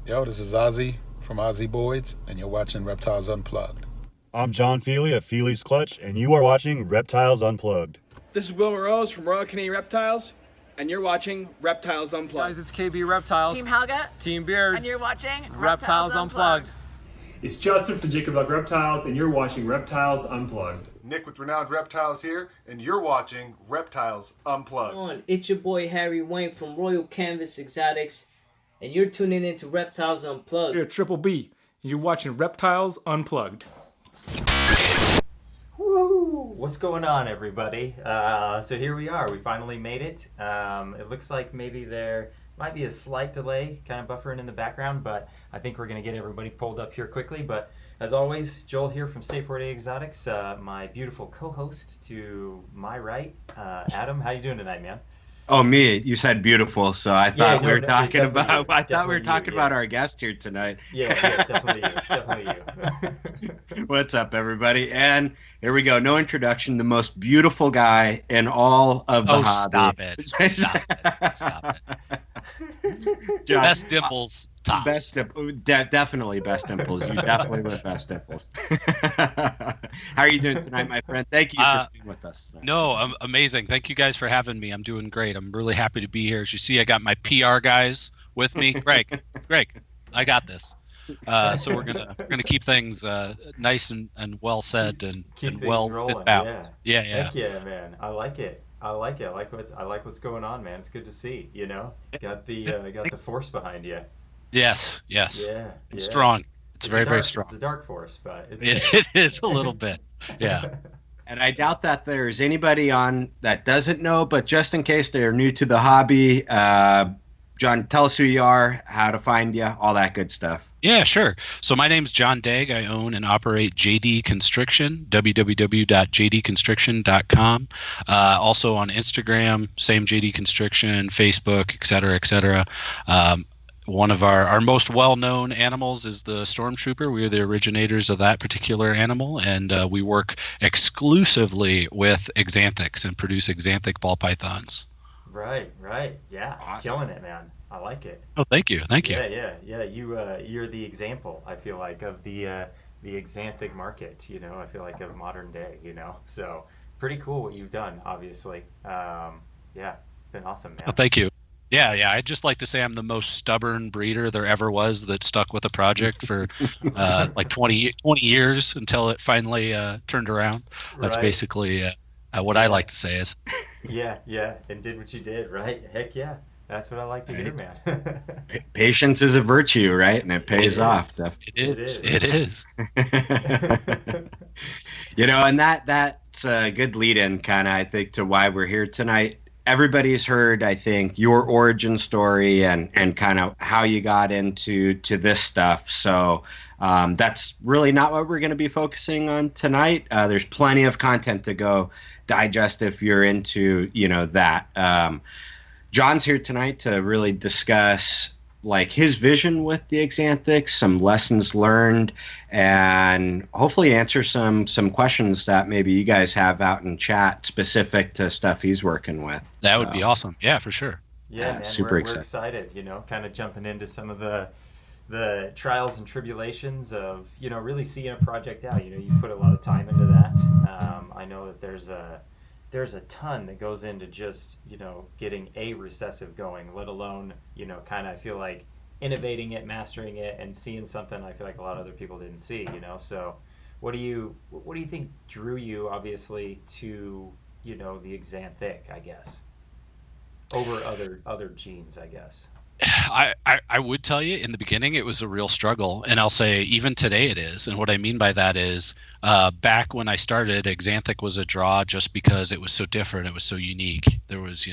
Yo, this is Ozzy from Ozzy Boyds, and you're watching Reptiles Unplugged. I'm John Feely of Feely's Clutch, and you are watching Reptiles Unplugged. This is Will Rose from Royal Canadian Reptiles, and you're watching Reptiles Unplugged. Guys, it's KB Reptiles. Team Helga. Team Beard. And you're watching Reptiles Unplugged. It's Justin from Jacob Luck Reptiles, and you're watching Reptiles Unplugged. Nick with Renowned Reptiles here, and you're watching Reptiles Unplugged. It's your boy Harry Wayne from Royal Canvas Exotics, and you're tuning into Reptiles Unplugged. You're Triple B, and you're watching Reptiles Unplugged. Woo! What's going on, everybody? So here we are. We finally made it. It looks like maybe there might be a slight delay, kind of buffering in the background, but I think we're going to get everybody pulled up here quickly. But as always, Joel here from Stay 48 Exotics, my beautiful co-host to my right, Adam. How you doing tonight, man? Oh, me? You said beautiful, so I thought we were talking about. You. I thought we were talking you, about our guest here tonight. Yeah, definitely you. Definitely you. What's up, everybody? And here we go. No introduction. The most beautiful guy in all of the hobby. Stop it! Stop it! John, best dimples. Tops. Best definitely best dimples. You definitely were best dimples. How are you doing tonight, my friend? Thank you for being with us tonight. No, I'm amazing. Thank you guys for having me. I'm doing great. I'm really happy to be here. As you see, I got my PR guys with me. Greg, I got this. So we're gonna keep things nice and well said and well rolling. Yeah. Heck yeah, man. I like it. I like what's going on, man. It's good to see. You know, got the force behind you. Yes. Yeah. It's strong. It's very strong. It's a dark force, but it is a little bit. Yeah. And I doubt that there's anybody on that doesn't know, but just in case they're new to the hobby, John, tell us who you are, how to find you, all that good stuff. Yeah, sure. So my name's John Dagg. I own and operate JD Constriction, www.jdconstriction.com. Also on Instagram, same JD Constriction, Facebook, et cetera. One of our most well-known animals is the Stormtrooper. We are the originators of that particular animal, and we work exclusively with Axanthics and produce Axanthic ball pythons. Right. Yeah, awesome. Killing it, man. I like it. Oh, thank you. Yeah. You're the example, I feel like, of the Axanthic market. You know, I feel like of modern day. You know, so pretty cool what you've done. Obviously, yeah, been awesome, man. Oh, thank you. Yeah. I'd just like to say I'm the most stubborn breeder there ever was that stuck with a project for like 20 years until it finally turned around. That's basically what I like to say is. Yeah, and did what you did, right? Heck yeah. That's what I like to hear, man. Patience is a virtue, right? And it pays off. It is. You know, and that's a good lead-in, kind of, I think, to why we're here tonight. Everybody's heard, I think, your origin story and kind of how you got into this stuff. So that's really not what we're going to be focusing on tonight. There's plenty of content to go digest if you're into, that. John's here tonight to really discuss like his vision with the Axanthics, some lessons learned, and hopefully answer some questions that maybe you guys have out in chat specific to stuff he's working with. That would be awesome. Yeah, for sure. Yeah, man, super we're excited. Kind of jumping into some of the trials and tribulations of, really seeing a project out. You've put a lot of time into that. I know that there's a ton that goes into just, getting a recessive going, let alone, kind of, I feel like innovating it, mastering it, and seeing something I feel like a lot of other people didn't see, So what do you think drew you, obviously, to, the Axanthic, I guess, over other genes, I guess? I would tell you in the beginning it was a real struggle, and I'll say even today it is. And what I mean by that is back when I started, Axanthic was a draw just because it was so different. It was so unique. There was,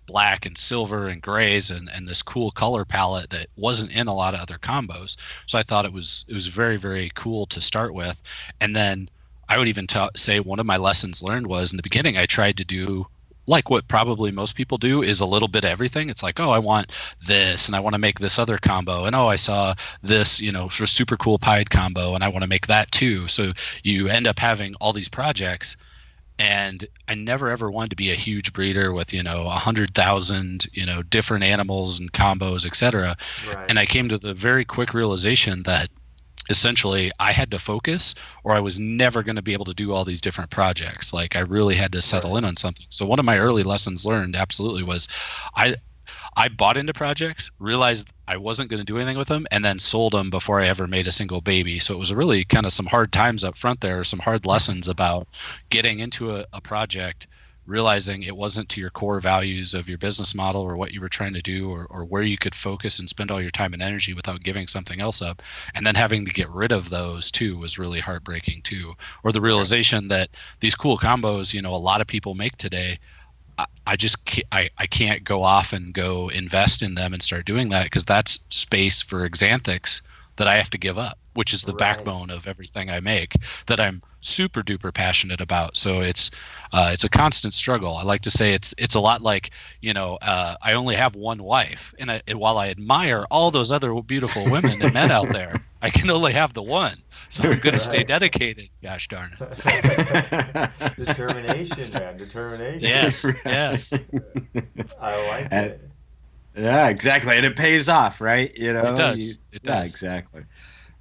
black and silver and grays and this cool color palette that wasn't in a lot of other combos. So I thought it was very, very cool to start with. And then I would even say one of my lessons learned was in the beginning I tried to do like what probably most people do is a little bit of everything. It's like, oh, I want this and I want to make this other combo. And oh, I saw this, sort of super cool pied combo and I want to make that too. So you end up having all these projects And I never ever wanted to be a huge breeder with 100,000 different animals and combos, etc. Right. And I came to the very quick realization that essentially I had to focus, or I was never going to be able to do all these different projects. Like I really had to settle in on something. So one of my early lessons learned absolutely was I bought into projects, realized I wasn't going to do anything with them, and then sold them before I ever made a single baby. So it was really kind of some hard times up front there, some hard lessons about getting into a project, realizing it wasn't to your core values of your business model or what you were trying to do, or where you could focus and spend all your time and energy without giving something else up. And then having to get rid of those too was really heartbreaking too. Or the realization that these cool combos, a lot of people make today, I just can't go off and go invest in them and start doing that, because that's space for Axanthics that I have to give up, which is the backbone of everything I make that I'm super duper passionate about. So it's a constant struggle. I like to say it's a lot like, I only have one wife, and while I admire all those other beautiful women and men out there, I can only have the one. So I'm going to stay dedicated. Gosh darn it. Determination, man. Determination. Yes. Yes. I like it. Yeah, exactly. And it pays off, right? It does. It does. Yeah, exactly.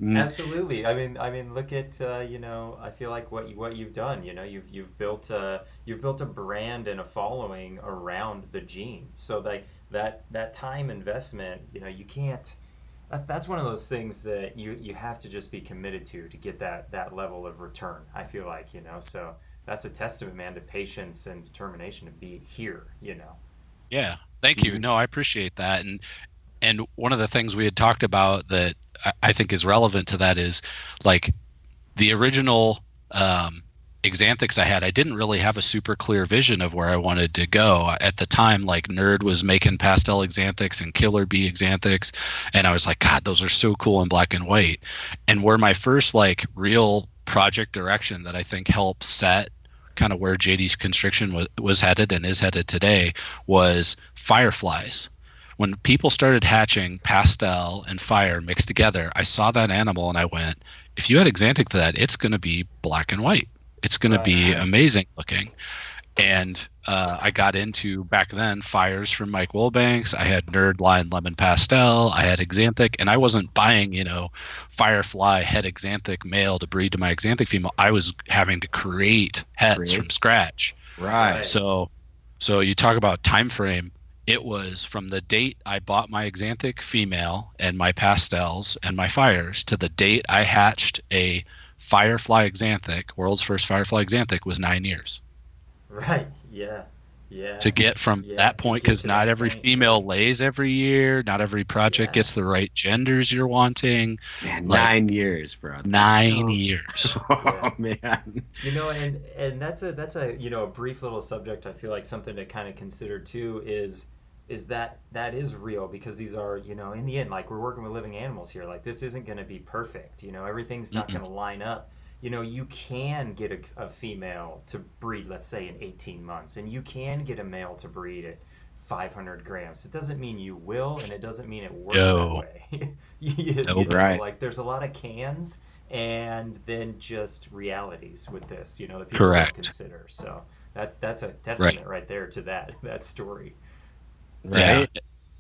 Absolutely. I mean, look at I feel like what you've done. You've built a brand and a following around the gene. So that time investment, you can't. That's one of those things that you have to just be committed to get that level of return. I feel like, so that's a testament, man, to patience and determination to be here. Yeah. Thank you. No, I appreciate that. And one of the things we had talked about that I think is relevant to that is like the original Axanthics I had, I didn't really have a super clear vision of where I wanted to go. At the time, like Nerd was making pastel Axanthics and Killer Bee Axanthics, and I was like, God, those are so cool in black and white. And where my first like real project direction that I think helped set kind of where JD's Constriction was headed and is headed today was fireflies. When people started hatching pastel and fire mixed together, I saw that animal and I went, if you had Axanthic to that, it's going to be black and white. It's going to be amazing looking. And I got into, back then, fires from Mike Wilbanks. I had Nerd Line Lemon Pastel. I had Axanthic. And I wasn't buying, Firefly head Axanthic male to breed to my Axanthic female. I was having to create heads from scratch. Right. So you talk about time frame. It was from the date I bought my Axanthic female and my pastels and my fires to the date I hatched a Firefly Axanthic, world's first Firefly Axanthic, was 9 years. Right. Yeah. Yeah. To get from that point, because not every female lays every year, not every project gets the right genders you're wanting. Man, 9 years, bro. 9 years. Oh man. And that's a brief little subject. I feel like something to kind of consider too is that is real, because these are, in the end, like, we're working with living animals here. Like, this isn't going to be perfect. Everything's not going to line up. You can get a female to breed, let's say, in 18 months, and you can get a male to breed at 500 grams. It doesn't mean you will, and it doesn't mean it works that way. Right. Like, there's a lot of cans and then just realities with this, that people Correct. don't consider. So that's a testament right there to that story. Right.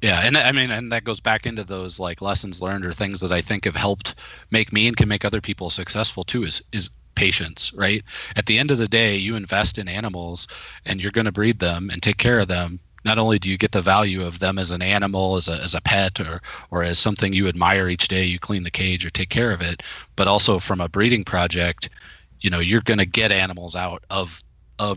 Yeah, and I mean, and that goes back into those like lessons learned or things that I think have helped make me and can make other people successful too is patience, right? At the end of the day, you invest in animals and you're going to breed them and take care of them. Not only do you get the value of them as an animal, as a pet, or as something you admire each day, you clean the cage or take care of it, but also from a breeding project, you're going to get animals out of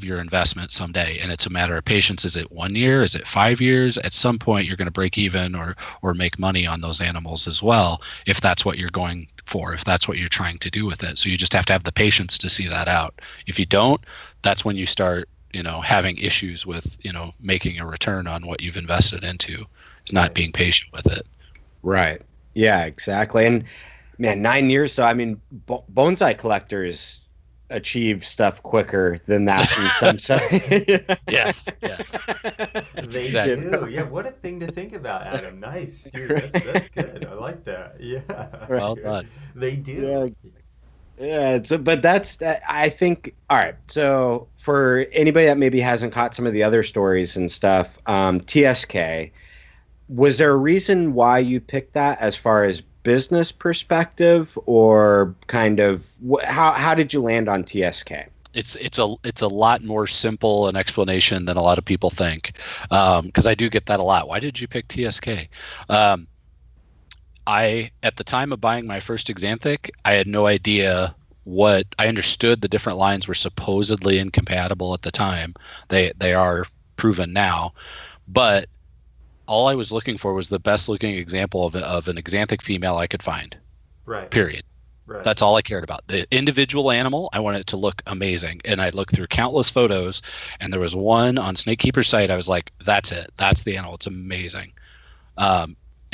your investment someday, and it's a matter of patience. Is it 1 year? Is it 5 years? At some point you're going to break even or make money on those animals as well, if that's what you're going for, if that's what you're trying to do with it. So you just have to have the patience to see that out. If you don't, that's when you start having issues with making a return on what you've invested into. It's not being patient with it. Right. Yeah, exactly. And man, 9 years. So I mean, bonsai collectors achieve stuff quicker than that in some sense. Yes. They do. Yeah, what a thing to think about, Adam. Nice, dude. That's good. I like that. Yeah. Well done. They do. Yeah, but I think, all right. So for anybody that maybe hasn't caught some of the other stories and stuff, TSK, was there a reason why you picked that as far as business perspective, or kind of how did you land on TSK? It's a lot more simple an explanation than a lot of people think, because I do get that a lot. Why did you pick TSK? At the time of buying my first Axanthic, I had no idea I understood the different lines were supposedly incompatible at the time. They are proven now, but all I was looking for was the best looking example of an Axanthic female I could find. Right. Period. Right. That's all I cared about. The individual animal, I wanted it to look amazing. And I looked through countless photos, and there was one on Snakekeeper's site. I was like, that's it. That's the animal. It's amazing.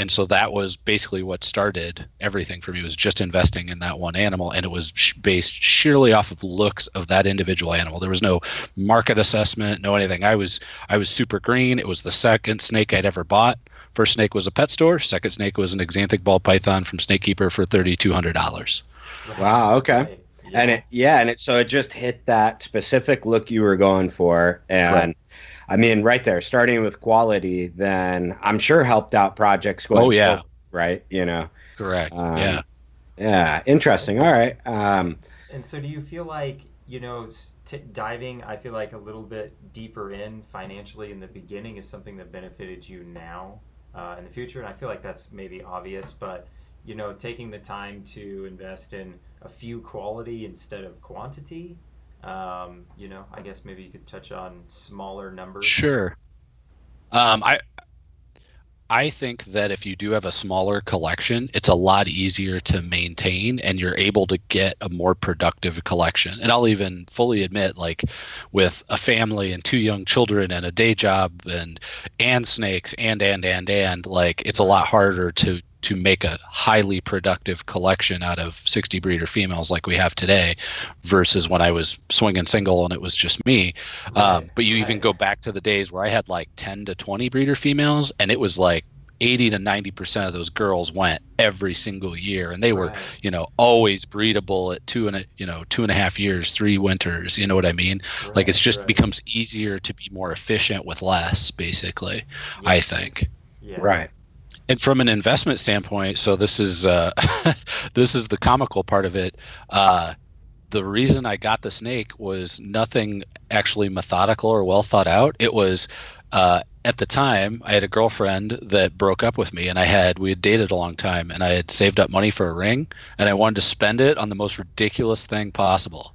And so that was basically what started everything for me, was just investing in that one animal. And it was based sheerly off of the looks of that individual animal. There was no market assessment, no anything. I was super green. It was the second snake I'd ever bought. First snake was a pet store. Second snake was an Axanthic ball python from Snakekeeper for $3,200. Wow. Okay. Right. And it so it just hit that specific look you were going for, and Right. I mean, right there, starting with quality, then I'm sure helped out projects going. Oh, yeah. forward, right. Correct. Yeah. Yeah. Interesting. All right. And so do you feel like, diving, I feel like a little bit deeper in financially in the beginning is something that benefited you now in the future? And I feel like that's maybe obvious, but, taking the time to invest in a few quality instead of quantity, I guess maybe you could touch on smaller numbers. Sure. I think that if you do have a smaller collection, it's a lot easier to maintain, and you're able to get a more productive collection. And I'll even fully admit, like with a family and 2 young children and a day job and snakes and like, it's a lot harder to make a highly productive collection out of 60 breeder females like we have today versus when I was swinging single and it was just me. But you even go back to the days where I had like 10 to 20 breeder females, and it was like 80 to 90% of those girls went every single year, and they were, always breedable at 2.5 years, 3 winters. You know what I mean? Like, it's just becomes easier to be more efficient with less, basically. Yes. I think. Yeah. Right. And from an investment standpoint, so this is this is the comical part of it. The reason I got the snake was nothing actually methodical or well thought out. It was at the time I had a girlfriend that broke up with me, and we had dated a long time, and I had saved up money for a ring, and I wanted to spend it on the most ridiculous thing possible.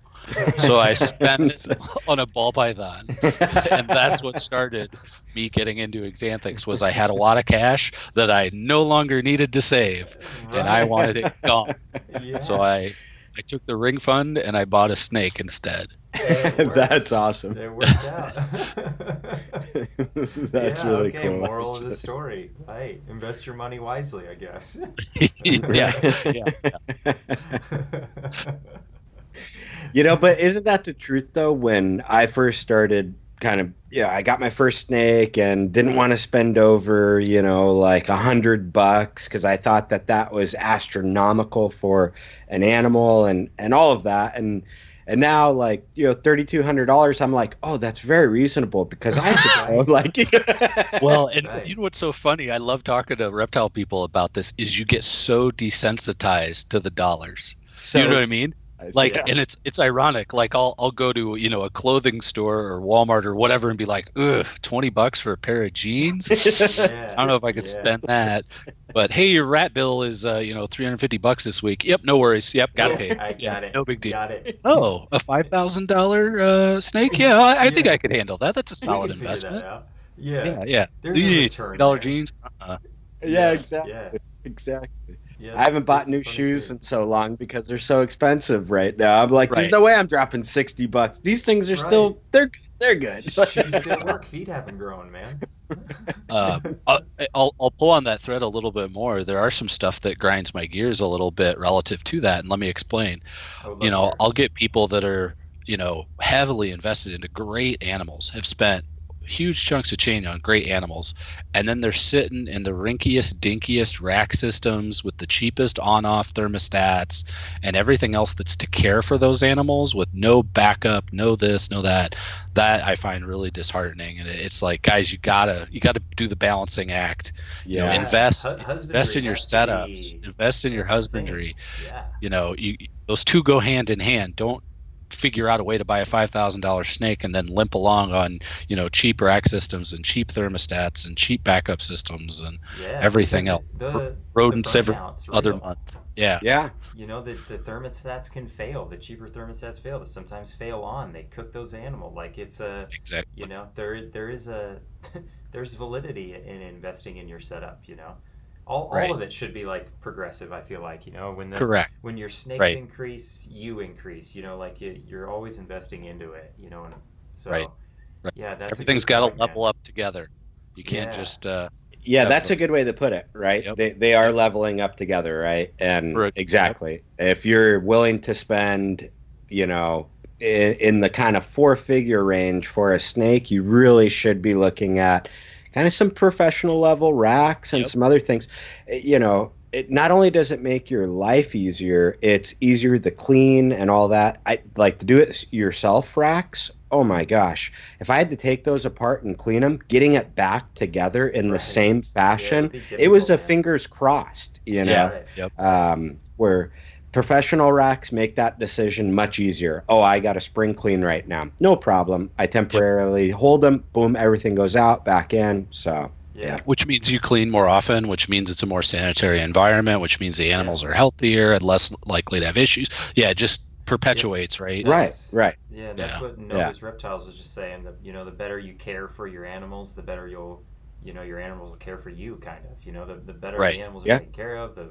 So I spent it on a ball python, and that's what started me getting into Axanthics. Was I had a lot of cash that I no longer needed to save, and I wanted it gone. Yeah. So I took the ring fund and I bought a snake instead. That's awesome. It worked out. That's really cool. Moral of the story, right? Invest your money wisely, I guess. Yeah. But isn't that the truth though? When I first started I got my first snake and didn't want to spend over, like $100 because I thought that was astronomical for an animal and all of that. And now, like, $3,200, I'm like, oh, that's very reasonable because I could go, Well, and you know what's so funny? I love talking to reptile people about this. Is you get so desensitized to the dollars. You know what I mean? Like, and it's ironic. Like, I'll go to a clothing store or Walmart or whatever and be like, ugh, $20 for a pair of jeans. I don't know if I could spend that. But hey, your rat bill is $350 this week. Yep, no worries. Yep, gotta pay. I got it. No big deal. Got it. Oh, a $5,000 snake? Yeah, I think I could handle that. That's a solid investment. Yeah. There's a return $dollar there. jeans. Yeah, exactly. Yeah. Exactly. Yeah, I haven't bought new shoes in so long because they're so expensive right now. I'm like, there's no way I'm dropping $60. These things are still they're good. Shoes still work. Feet haven't grown, man. I'll pull on that thread a little bit more. There are some stuff that grinds my gears a little bit relative to that, and let me explain. I'll get people that are heavily invested into great animals, have spent huge chunks of chain on great animals, and then they're sitting in the rinkiest, dinkiest rack systems with the cheapest on-off thermostats and everything else that's to care for those animals with no backup, no this, no that. That I find really disheartening, and it's like, guys, you gotta do the balancing act. You know, invest in your setups, invest in your husbandry. Yeah. You know, those two go hand in hand. Don't figure out a way to buy a $5,000 snake and then limp along on, you know, cheap rack systems and cheap thermostats and cheap backup systems and everything else. Rodents every other month. Yeah. You know, the thermostats can fail. The cheaper thermostats fail. They sometimes fail on. They cook those animals. Like, it's a you know, there is a there's validity in investing in your setup. You know, all of it should be like progressive. I feel like, you know, when your snakes increase, you increase. You know, like you're always investing into it. You know, and so yeah, that's everything's got to level up together. You can't just yeah, that's a good way to put it, right? Yep. They are leveling up together, right? And exactly. If you're willing to spend, you know, in the kind of 4-figure range for a snake, you really should be looking at kind of some professional level racks and some other things. You know, it not only does it make your life easier, it's easier to clean and all that. I like to do it yourself racks. Oh my gosh. If I had to take those apart and clean them, getting it back together in the same fashion, it was a fingers crossed, you know, where professional racks make that decision much easier. Oh, I got a spring clean right now. No problem. I temporarily hold them, boom, everything goes out, back in. So, which means you clean more often, which means it's a more sanitary environment, which means the animals are healthier and less likely to have issues. Yeah, it just perpetuates, right? Right. Yeah, that's what Novus Reptiles was just saying. That, you know, the better you care for your animals, the better your animals will care for you, kind of. You know, the better the animals are taken care of, the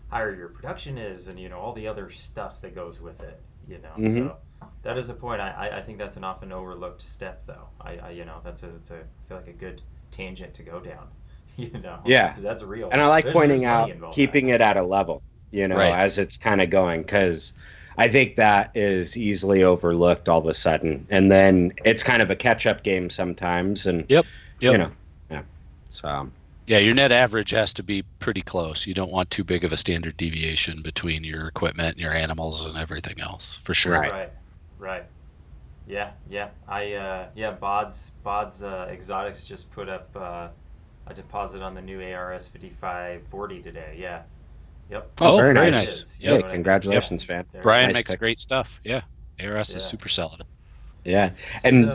higher your production is, and, you know, all the other stuff that goes with it. You know, so that is a point. I think that's an often overlooked step, though. I you know, that's I feel like a good tangent to go down. You know, because that's real. And I like pointing out keeping it at a level, you know, as it's kind of going, because I think that is easily overlooked all of a sudden, and then it's kind of a catch-up game sometimes. And you know, so your net average has to be pretty close. You don't want too big of a standard deviation between your equipment and your animals and everything else, for sure. Right. Yeah. Bod's Exotics just put up a deposit on the new ARS 5540 today. Yeah. Yep. Oh, very nice. Yeah, congratulations, man. Brian makes great stuff. Yeah, ARS is super solid. Yeah, and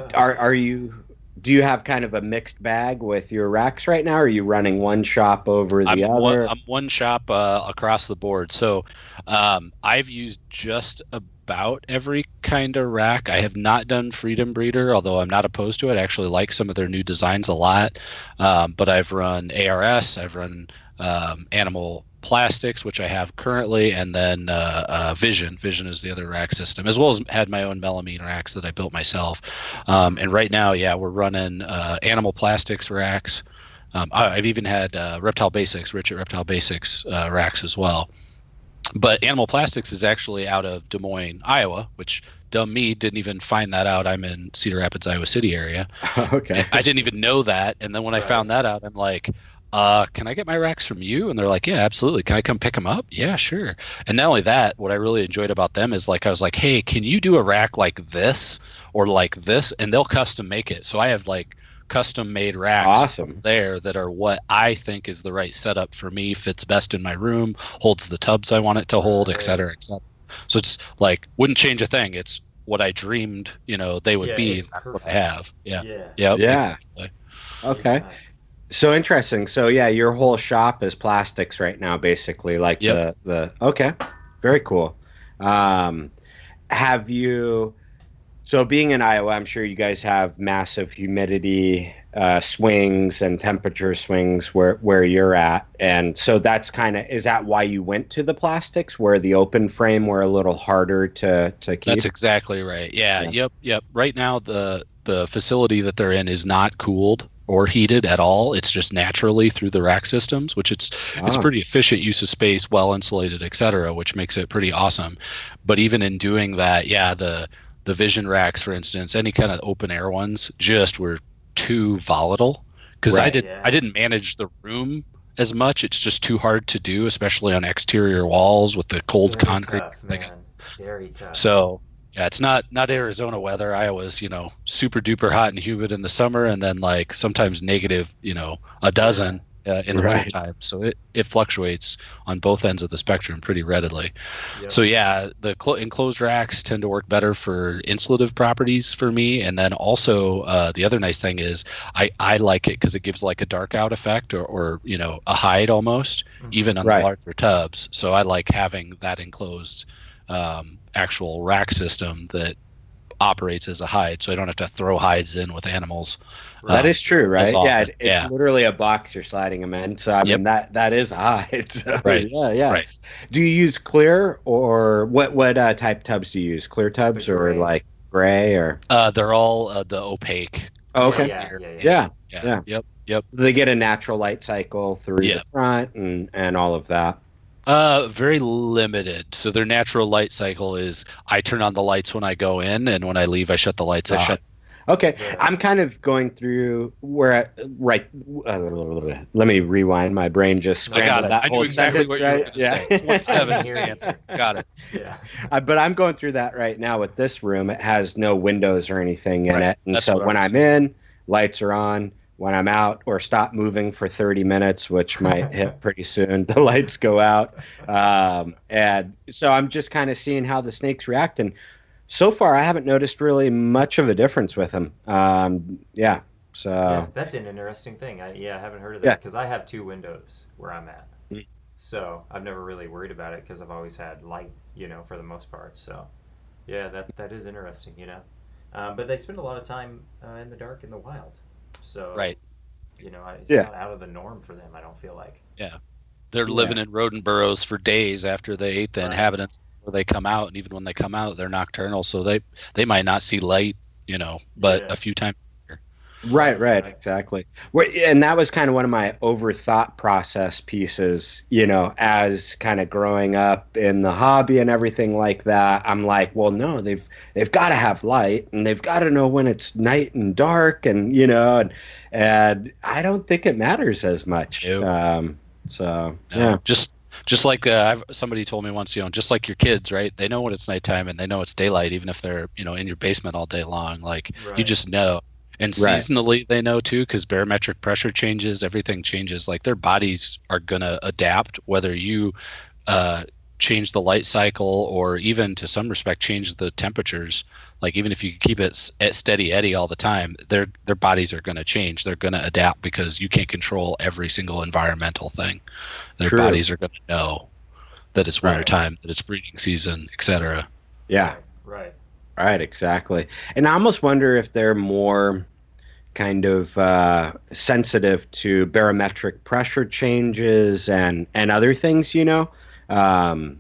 do you have kind of a mixed bag with your racks right now? Or are you running one shop over the other? I'm one shop across the board. So I've used just about every kind of rack. I have not done Freedom Breeder, although I'm not opposed to it. I actually like some of their new designs a lot. But I've run ARS, I've run Animal Plastics, which I have currently, and then Vision. Vision is the other rack system, as well as had my own melamine racks that I built myself. And right now, we're running Animal Plastics racks. I've even had Reptile Basics, Rich at Reptile Basics racks as well. But Animal Plastics is actually out of Des Moines, Iowa, which dumb me didn't even find that out. I'm in Cedar Rapids, Iowa City area. Okay. I didn't even know that. And then when I found that out, I'm like, can I get my racks from you? And they're like, yeah, absolutely. Can I come pick them up? Yeah, sure. And not only that, what I really enjoyed about them is, like, I was like, hey, can you do a rack like this or like this? And they'll custom make it. So I have like custom made racks there that are what I think is the right setup for me, fits best in my room, holds the tubs I want it to hold, et cetera, et cetera. So it's like, wouldn't change a thing. It's what I dreamed, you know, they would be. That's what I have. Yeah. Exactly. Okay. So interesting. So your whole shop is plastics right now, basically. Like okay, very cool. Have you? So being in Iowa, I'm sure you guys have massive humidity swings and temperature swings where you're at, and so that's kind of, is that why you went to the plastics, where the open frame were a little harder to keep? That's exactly right. Yeah. Yep. Right now, the facility that they're in is not cooled or heated at all. It's just naturally through the rack systems, which it's pretty efficient use of space, well insulated, etc., which makes it pretty awesome. But even in doing that, the Vision racks, for instance, any kind of open air ones, just were too volatile because Right. I didn't manage the room as much. It's just too hard to do, especially on exterior walls with the cold Very concrete. tough, man. Very tough. So yeah, it's not Arizona weather. Iowa's, super duper hot and humid in the summer, and then like sometimes negative, a dozen in the Right. wintertime. So it fluctuates on both ends of the spectrum pretty readily. Yep. So yeah, the enclosed racks tend to work better for insulative properties for me. And then also the other nice thing is I like it because it gives like a dark out effect or a hide almost, even on Right. the larger tubs. So I like having that enclosed actual rack system that operates as a hide, so I don't have to throw hides in with animals. That is true, right? as often. Yeah, it's Yeah. literally a box you're sliding them in. So I Yep. mean that is a hide. So, Right. Yeah. Right. Do you use clear or what type tubs do you use? Clear tubs The or gray. like gray or? They're all the opaque. Oh, okay. Yeah. Yeah. Yep. They get a natural light cycle through Yeah. the front and all of that. Very limited. So their natural light cycle is I turn on the lights when I go in, and when I leave, I shut the lights off. Okay, Yeah. I'm kind of going through let me rewind. My brain just I got scrambled it. that I knew whole exactly sentence, what you were right? gonna Yeah. say. 27 is the answer. Got it. Yeah. But I'm going through that right now with this room. It has no windows or anything in Right. it, and That's so what I when was I'm in, lights are on. When I'm out or stop moving for 30 minutes, which might hit pretty soon, the lights go out. And so I'm just kind of seeing how the snakes react. And so far, I haven't noticed really much of a difference with them. Yeah. So Yeah, that's an interesting thing. I haven't heard of Yeah. that because I have 2 windows where I'm at. Mm. So I've never really worried about it because I've always had light, for the most part. So yeah, that is interesting, But they spend a lot of time in the dark in the wild. So Right. It's Yeah. not out of the norm for them, I don't feel like. Yeah. They're living in rodent burrows for days after they ate the Right. inhabitants before they come out, and even when they come out, they're nocturnal, so they might not see light, but Yeah. a few times. Right, exactly. And that was kind of one of my overthought process pieces, as kind of growing up in the hobby and everything like that. I'm like, well, no, they've got to have light and they've got to know when it's night and dark and I don't think it matters as much. Nope. So Yeah. Just like somebody told me once, just like your kids, right? They know when it's nighttime and they know it's daylight, even if they're, in your basement all day long. Like you Right. just know. And Right. seasonally, they know too, because barometric pressure changes, everything changes. Like their bodies are gonna adapt, whether you change the light cycle or even to some respect change the temperatures. Like even if you keep it at steady eddy all the time, their bodies are gonna change. They're gonna adapt because you can't control every single environmental thing. Their True. bodies are gonna know that it's Right. wintertime, that it's breeding season, etc. yeah. Right. Right, exactly. And I almost wonder if they're more kind of sensitive to barometric pressure changes and other things, I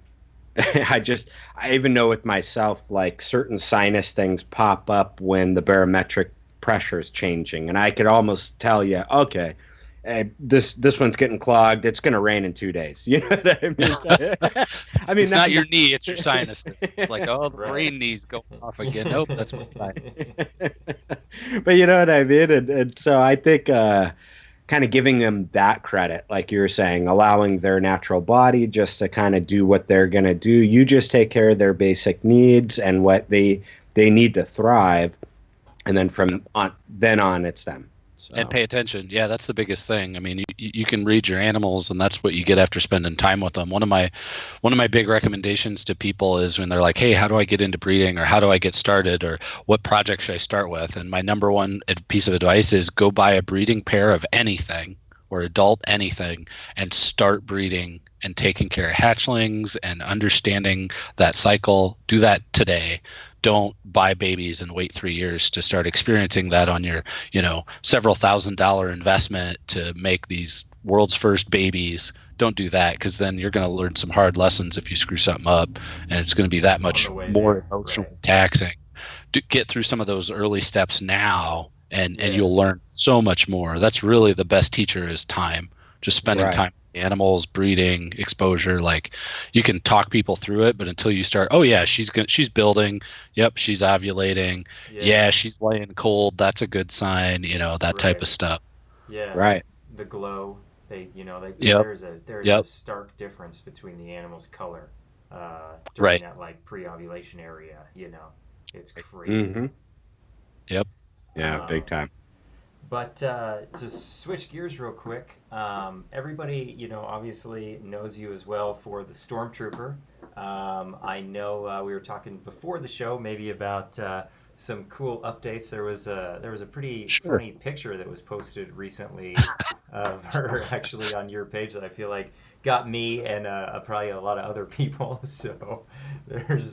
even know with myself, like certain sinus things pop up when the barometric pressure is changing. And I could almost tell you, okay, this one's getting clogged. It's going to rain in 2 days. You know what I mean? I mean, It's not your knee, it's your sinuses. It's like, oh, the Right. brain knee's going off again. Nope, that's my sinus. But you know what I mean? And so I think kind of giving them that credit, like you were saying, allowing their natural body just to kind of do what they're going to do. You just take care of their basic needs and what they need to thrive. And then then on, it's them. So. And pay attention. Yeah, that's the biggest thing. I mean, you can read your animals, and that's what you get after spending time with them. One of my big recommendations to people is when they're like, "Hey, how do I get into breeding, or how do I get started, or what project should I start with?" And my number one piece of advice is go buy a breeding pair of anything or adult anything, and start breeding and taking care of hatchlings and understanding that cycle. Do that today. Don't buy babies and wait 3 years to start experiencing that on your, several $1,000 investment to make these world's first babies. Don't do that, because then you're going to learn some hard lessons if you screw something up, and it's going to be that much the way more there, emotionally right. taxing. To get through some of those early steps now, and you'll learn so much more. That's really the best teacher is time. Just spending Right. time with animals, breeding, exposure. Like you can talk people through it, but until you start, oh yeah, she's building. Yep, she's ovulating. Yeah, she's laying cold. That's a good sign. That type of stuff. Yeah. Right. The glow. Yep. There's a stark difference between the animal's color during that like pre-ovulation area. It's crazy. Mm-hmm. Yep. Yeah, big time. But to switch gears real quick, everybody, obviously knows you as well for the Stormtrooper. I know we were talking before the show maybe about some cool updates. There was a pretty funny picture that was posted recently of her actually on your page that I feel like got me and probably a lot of other people. So there's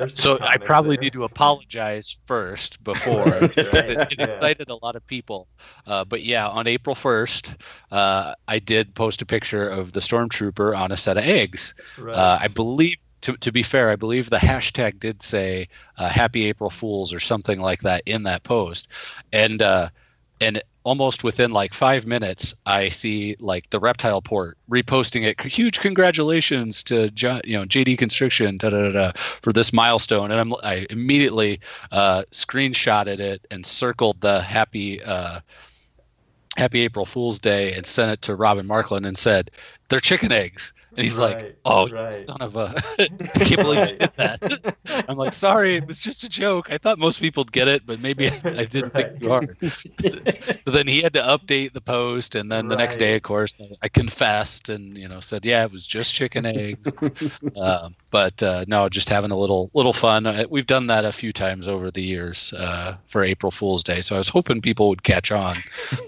so I probably there. need to apologize first before it excited a lot of people. But yeah, on April 1st, I did post a picture of the Stormtrooper on a set of eggs. Right. I believe. To be fair, I believe the hashtag did say "Happy April Fools" or something like that in that post, and almost within like 5 minutes, I see like the Reptile Port reposting it. Huge congratulations to JD Constriction for this milestone, and I immediately screenshotted it and circled the Happy April Fool's Day and sent it to Robin Markland and said, "They're chicken eggs." And he's like, "Oh, you son of a!" I can't believe you did that. I'm like, "Sorry, it was just a joke. I thought most people'd get it, but maybe I didn't think too hard." So then he had to update the post, and then the next day, of course, I confessed and said, "Yeah, it was just chicken eggs." But no, just having a little fun. We've done that a few times over the years for April Fool's Day, so I was hoping people would catch on.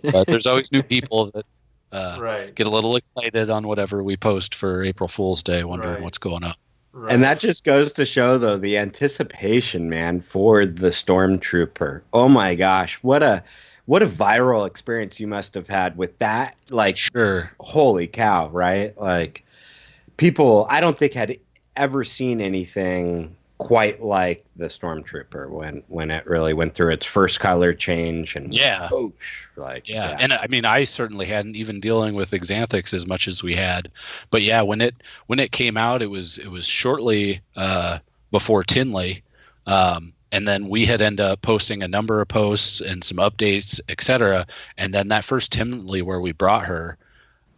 But there's always new people that. Get a little excited on whatever we post for April Fool's Day, wondering what's going on. Right. And that just goes to show, though, the anticipation, man, for the Stormtrooper. Oh my gosh, what a viral experience you must have had with that. Like, sure, holy cow, right? Like, people, I don't think had ever seen anything quite like the Stormtrooper when it really went through its first color change and and I mean I certainly hadn't even dealing with Axanthics as much as we had, but yeah, when it came out, it was shortly before Tinley, and then we had ended up posting a number of posts and some updates, etc. And then that first Tinley where we brought her.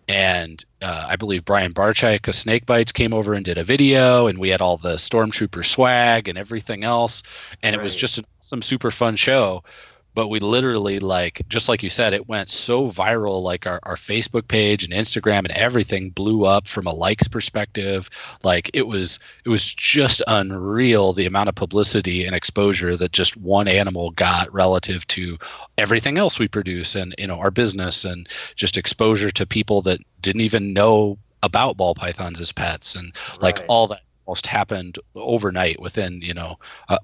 And I believe Brian Barczyk of Snake Bites came over and did a video, and we had all the Stormtrooper swag and everything else. And it was just some super fun show. But we literally, like, just like you said, it went so viral, like our Facebook page and Instagram and everything blew up from a likes perspective. Like it was just unreal, the amount of publicity and exposure that just one animal got relative to everything else we produce and, our business, and just exposure to people that didn't even know about ball pythons as pets. And like all that almost happened overnight within,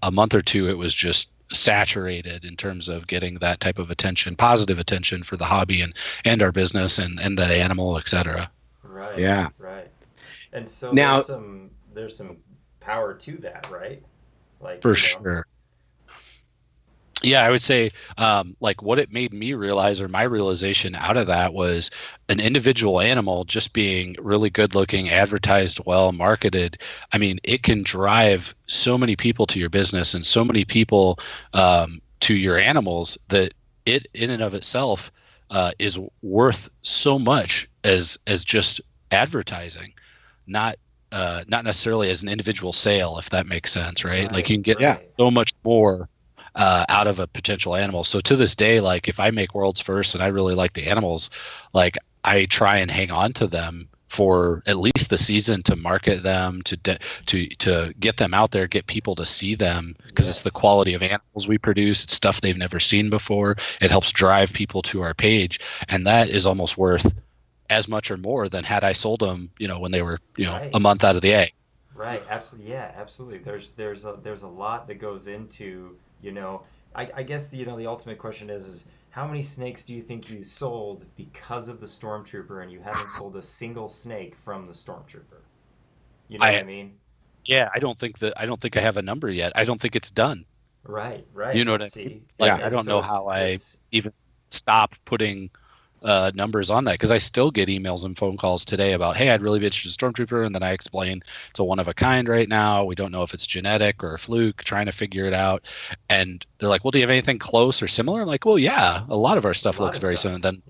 a month or two. It was just saturated in terms of getting that type of attention, positive attention for the hobby and our business and that animal, etc. Right. Yeah. Right. And so now there's some power to that, right? Like for sure. Yeah, I would say like what it made me realize, or my realization out of that, was an individual animal just being really good looking, advertised well, marketed. I mean, it can drive so many people to your business and so many people to your animals that it in and of itself is worth so much as just advertising, not necessarily as an individual sale, if that makes sense, right? Like you can get so much more out of a potential animal. So to this day, like if I make world's first and I really like the animals, like I try and hang on to them for at least the season, to market them, to get them out there, get people to see them, because it's the quality of animals we produce. It's stuff they've never seen before. It helps drive people to our page, and that is almost worth as much or more than had I sold them, when they were, a month out of the egg. Right. Absolutely. Yeah. Absolutely. There's a lot that goes into. I guess the ultimate question is how many snakes do you think you sold because of the Stormtrooper, and you haven't sold a single snake from the Stormtrooper? You know what I mean? Yeah, I don't think I have a number yet. I don't think it's done. Right. You know what I mean? Like I don't know how I even stopped putting numbers on that, because I still get emails and phone calls today about, hey, I'd really be interested in Stormtrooper, and then I explain it's a one of a kind right now. We don't know if it's genetic or a fluke, trying to figure it out. And they're like, well, do you have anything close or similar? I'm like, well, yeah, a lot of our stuff looks very similar. Then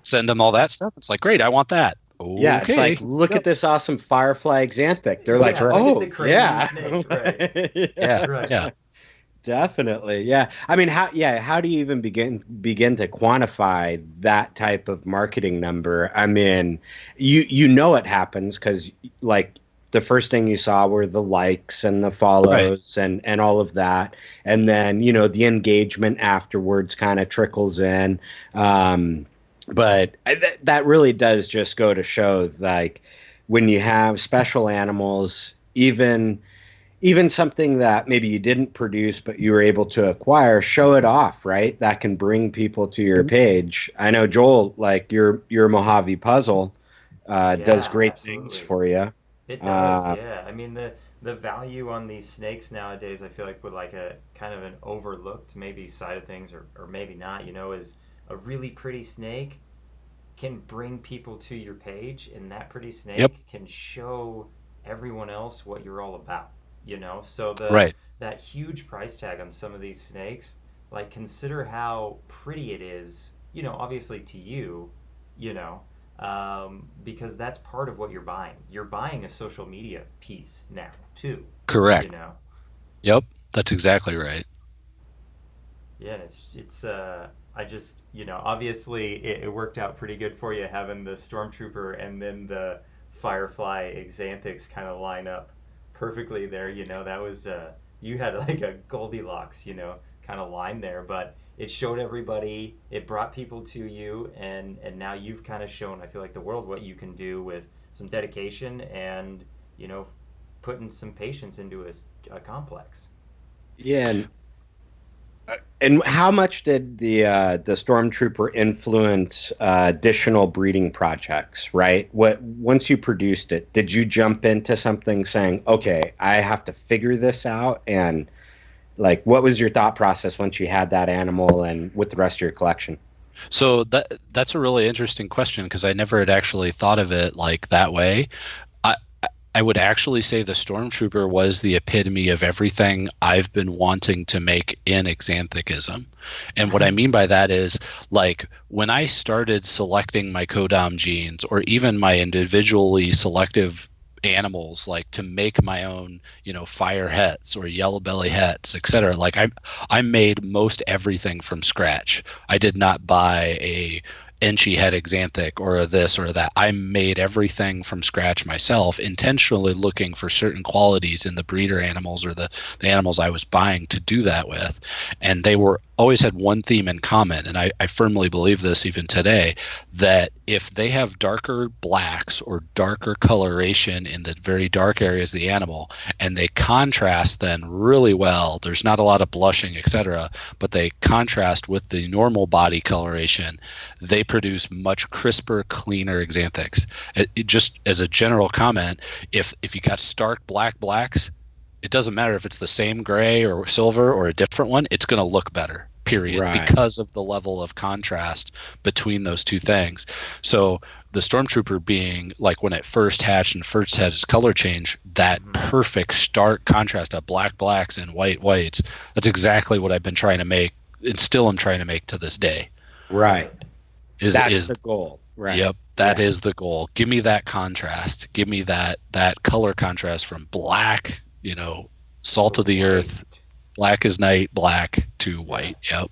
send them all that stuff. It's like, great, I want that. Yeah, it's like, look at this awesome Firefly Axanthic. They're like, oh, yeah. Snake, right. Yeah, right. yeah. Definitely, yeah. I mean, how do you even begin to quantify that type of marketing number? I mean, you know it happens because, like, the first thing you saw were the likes and the follows and all of that, and then the engagement afterwards kind of trickles in. But that really does just go to show, like, when you have special animals, even something that maybe you didn't produce but you were able to acquire, show it off, right? That can bring people to your page. I know, Joel, like your Mojave puzzle does great things for you. It does, yeah. I mean, the value on these snakes nowadays, I feel like, with like a kind of an overlooked maybe side of things, or maybe not, is a really pretty snake can bring people to your page, and that pretty snake can show everyone else what you're all about. So that huge price tag on some of these snakes, like, consider how pretty it is, obviously to you, because that's part of what you're buying. You're buying a social media piece now too. Correct. Yep, that's exactly right. Yeah, and it's I just, obviously it worked out pretty good for you having the Stormtrooper and then the Firefly Axanthics kind of line up perfectly there. That was you had like a Goldilocks kind of line there, but it showed everybody, it brought people to you, and now you've kind of shown, I feel like, the world what you can do with some dedication and putting some patience into a complex. Yeah. And how much did the Stormtrooper influence additional breeding projects, right? Once you produced it, did you jump into something saying, okay, I have to figure this out? And, like, what was your thought process once you had that animal and with the rest of your collection? So that's a really interesting question, because I never had actually thought of it like that way. I would actually say the Stormtrooper was the epitome of everything I've been wanting to make in Axanthicism. And what I mean by that is, like, when I started selecting my codom genes, or even my individually selective animals, like to make my own, fire hets or yellow belly hets, etc. Like, I made most everything from scratch. I did not buy a Enchi head Axanthic or a this or that. I made everything from scratch myself, intentionally looking for certain qualities in the breeder animals or the animals I was buying to do that with. And they always had one theme in common, and I firmly believe this even today, that if they have darker blacks or darker coloration in the very dark areas of the animal, and they contrast then really well, there's not a lot of blushing, etc., but they contrast with the normal body coloration, they produce much crisper, cleaner Axanthics. It just as a general comment, if you got stark blacks, it doesn't matter if it's the same gray or silver or a different one, it's going to look better, period, because of the level of contrast between those two things. So the Stormtrooper being, like, when it first hatched and first had its color change, that perfect stark contrast of blacks and whites, that's exactly what I've been trying to make, and still am trying to make to this day. Right. That's the goal. Right. Yep. That is the goal. Give me that contrast. Give me that color contrast from black, salt of the earth, black as night, black to white. Yep.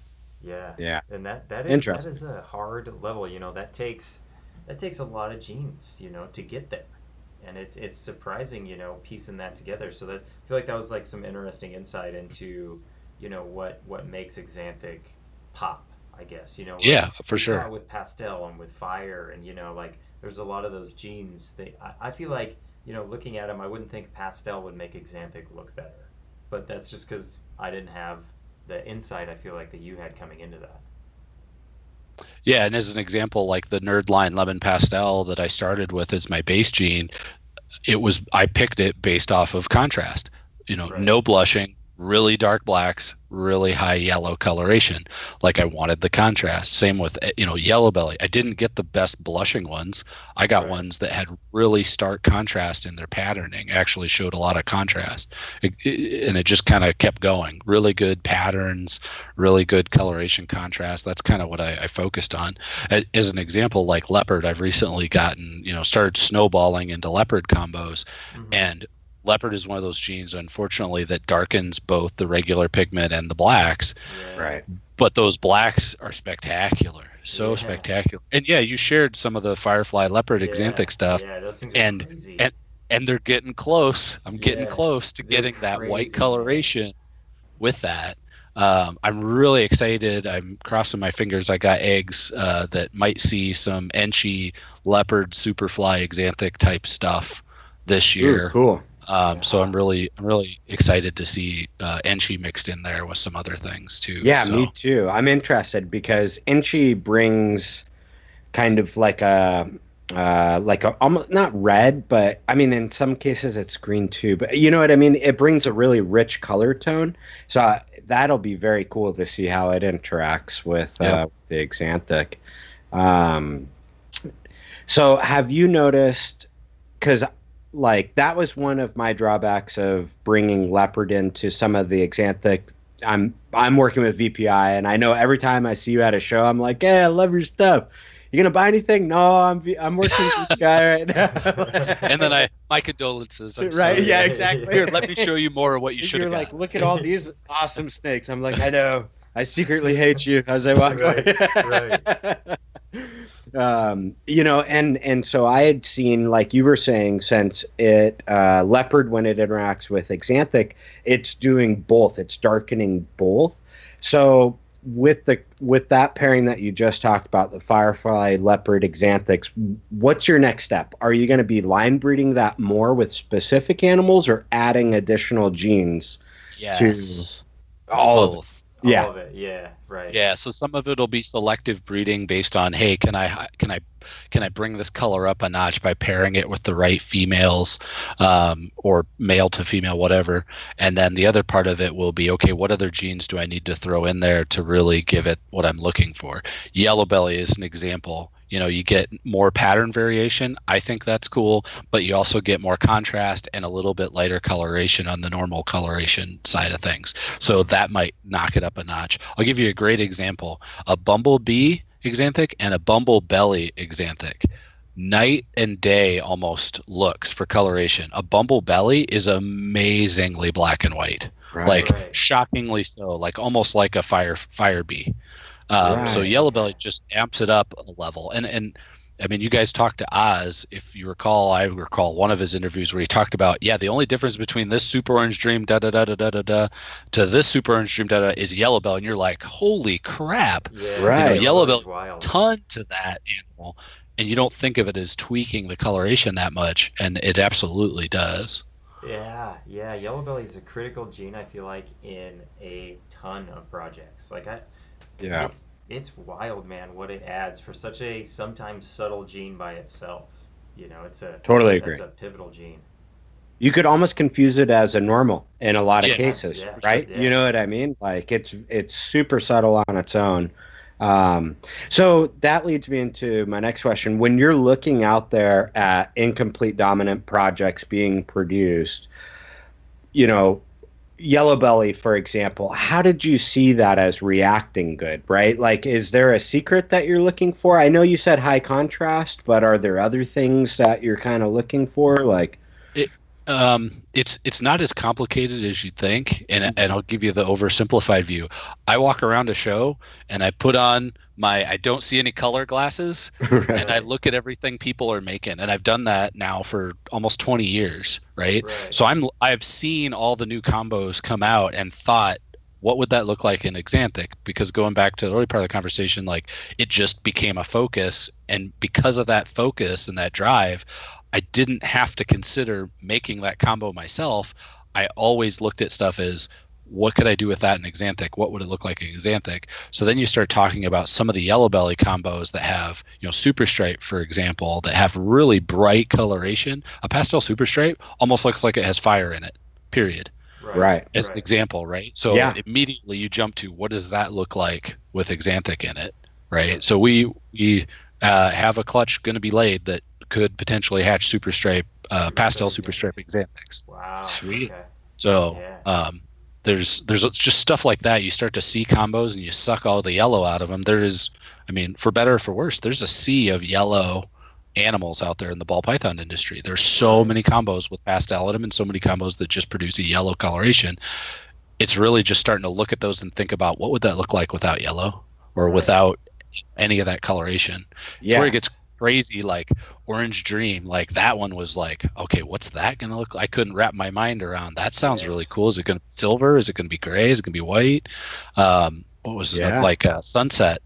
Yeah. And that is a hard level. That takes a lot of genes, to get there. And it's surprising, piecing that together. So that I feel like that was like some interesting insight into, what makes Axanthic pop, I guess. Yeah, for sure. Saw it with pastel and with fire, and like there's a lot of those genes. I feel like, looking at them, I wouldn't think pastel would make Axanthic look better. But that's just because I didn't have the insight, I feel like, that you had coming into that. Yeah, and as an example, like the Nerdline Lemon Pastel that I started with as my base gene, I picked it based off of contrast. No blushing, really dark blacks, really high yellow coloration. Like I wanted the contrast. Same with, yellow belly. I didn't get the best blushing ones. I got ones that had really stark contrast in their patterning, actually showed a lot of contrast. And it just kind of kept going. Really good patterns, really good coloration contrast. That's kind of what I focused on. As an example, like leopard, I've recently gotten, started snowballing into leopard combos. And leopard is one of those genes, unfortunately, that darkens both the regular pigment and the blacks. Right. But those blacks are spectacular. So spectacular. And yeah, you shared some of the Firefly Leopard Axanthic stuff. Yeah, those things are and, crazy. and they're getting close. I'm getting close to getting that white coloration with that. I'm really excited. I'm crossing my fingers. I got eggs that might see some Enchi Leopard Superfly Axanthic type stuff this year. Ooh, cool. So I'm really excited to see Enchi mixed in there with some other things too. Yeah, so. me too. I'm interested because Enchi brings kind of like a almost not red, but I mean in some cases it's green too. But you know what I mean? It brings a really rich color tone. So that'll be very cool to see how it interacts with the Axanthic. So have you noticed? Because like that was one of my drawbacks of bringing leopard into some of the Axanthic. I'm working with VPI, and I know every time I see you at a show, I'm like, "Hey, I love your stuff. You gonna buy anything?" No, I'm working with VPI right now. And then my condolences. I'm right? sorry. Yeah, exactly. Here, let me show you more of what you should have. You're got. like, look at all these awesome snakes. I'm like, I know. I secretly hate you as I walk away. And so I had seen, like you were saying, since it leopard, when it interacts with Axanthic, it's doing both. It's darkening both. So with that pairing that you just talked about, the Firefly Leopard Axanthics, what's your next step? Are you going to be line breeding that more with specific animals, or adding additional genes to all of it? All of it, yeah, right. Yeah, so some of it'll be selective breeding based on, hey, can I bring this color up a notch by pairing it with the right females, or male to female, whatever. And then the other part of it will be, okay, what other genes do I need to throw in there to really give it what I'm looking for? Yellow belly is an example. You get more pattern variation. I think that's cool, but you also get more contrast and a little bit lighter coloration on the normal coloration side of things. So that might knock it up a notch. I'll give you a great example. A bumblebee Axanthic and a bumblebelly Axanthic. Night and day almost looks for coloration. A bumblebelly is amazingly black and white. Shockingly so, like almost like a fire bee. So yellow belly just amps it up a level. And I mean, you guys talked to Oz. If you recall, I recall one of his interviews where he talked about, the only difference between this super orange dream to this super orange dream is yellow belly. And you're like, holy crap. Yellow belly, ton to that animal. And you don't think of it as tweaking the coloration that much. And it absolutely does. Yeah. Yellow belly is a critical gene, I feel like, in a ton of projects. It's wild, man, what it adds for such a sometimes subtle gene by itself. It's a totally agree. It's a pivotal gene. You could almost confuse it as a normal in a lot of cases, right? Yeah. You know what I mean? Like it's super subtle on its own. So that leads me into my next question. When you're looking out there at incomplete dominant projects being produced, yellow belly, for example, how did you see that as reacting good, right? Like, is there a secret that you're looking for? I know you said high contrast, but are there other things that you're kind of looking for? Like, it's not as complicated as you think, and I'll give you the oversimplified view. I walk around a show and I put on my I don't see any color glasses, and I look at everything people are making, and I've done that now for almost 20 years, right? So I've seen all the new combos come out and thought, what would that look like in Axanthic? Because going back to the early part of the conversation, like it just became a focus, and because of that focus and that drive, I didn't have to consider making that combo myself. I always looked at stuff as, what could I do with that in Axanthic? What would it look like in Axanthic? So then you start talking about some of the yellow belly combos that have, super stripe, for example, that have really bright coloration. A pastel super stripe almost looks like it has fire in it, period. Right. as an example, right? So Yeah. immediately you jump to what does that look like with Axanthic in it, right? So we have a clutch going to be laid that could potentially hatch super stripe, pastel super stripe Axanthics. Wow. Sweet. Okay. So Yeah. there's just stuff like that. You start to see combos and you suck all the yellow out of them. There is, I mean, for better or for worse, there's a sea of yellow animals out there in the ball python industry. There's so many combos with pastel in them and so many combos that just produce a yellow coloration. It's really just starting to look at those and think about what would that look like without yellow or without any of that coloration. It's where it gets crazy, like Orange Dream. Like that one was like, okay, what's that gonna look like? I couldn't wrap my mind around. That sounds really cool. Is it gonna be silver? Is it gonna be gray? Is it gonna be white? What was it like? Sunset.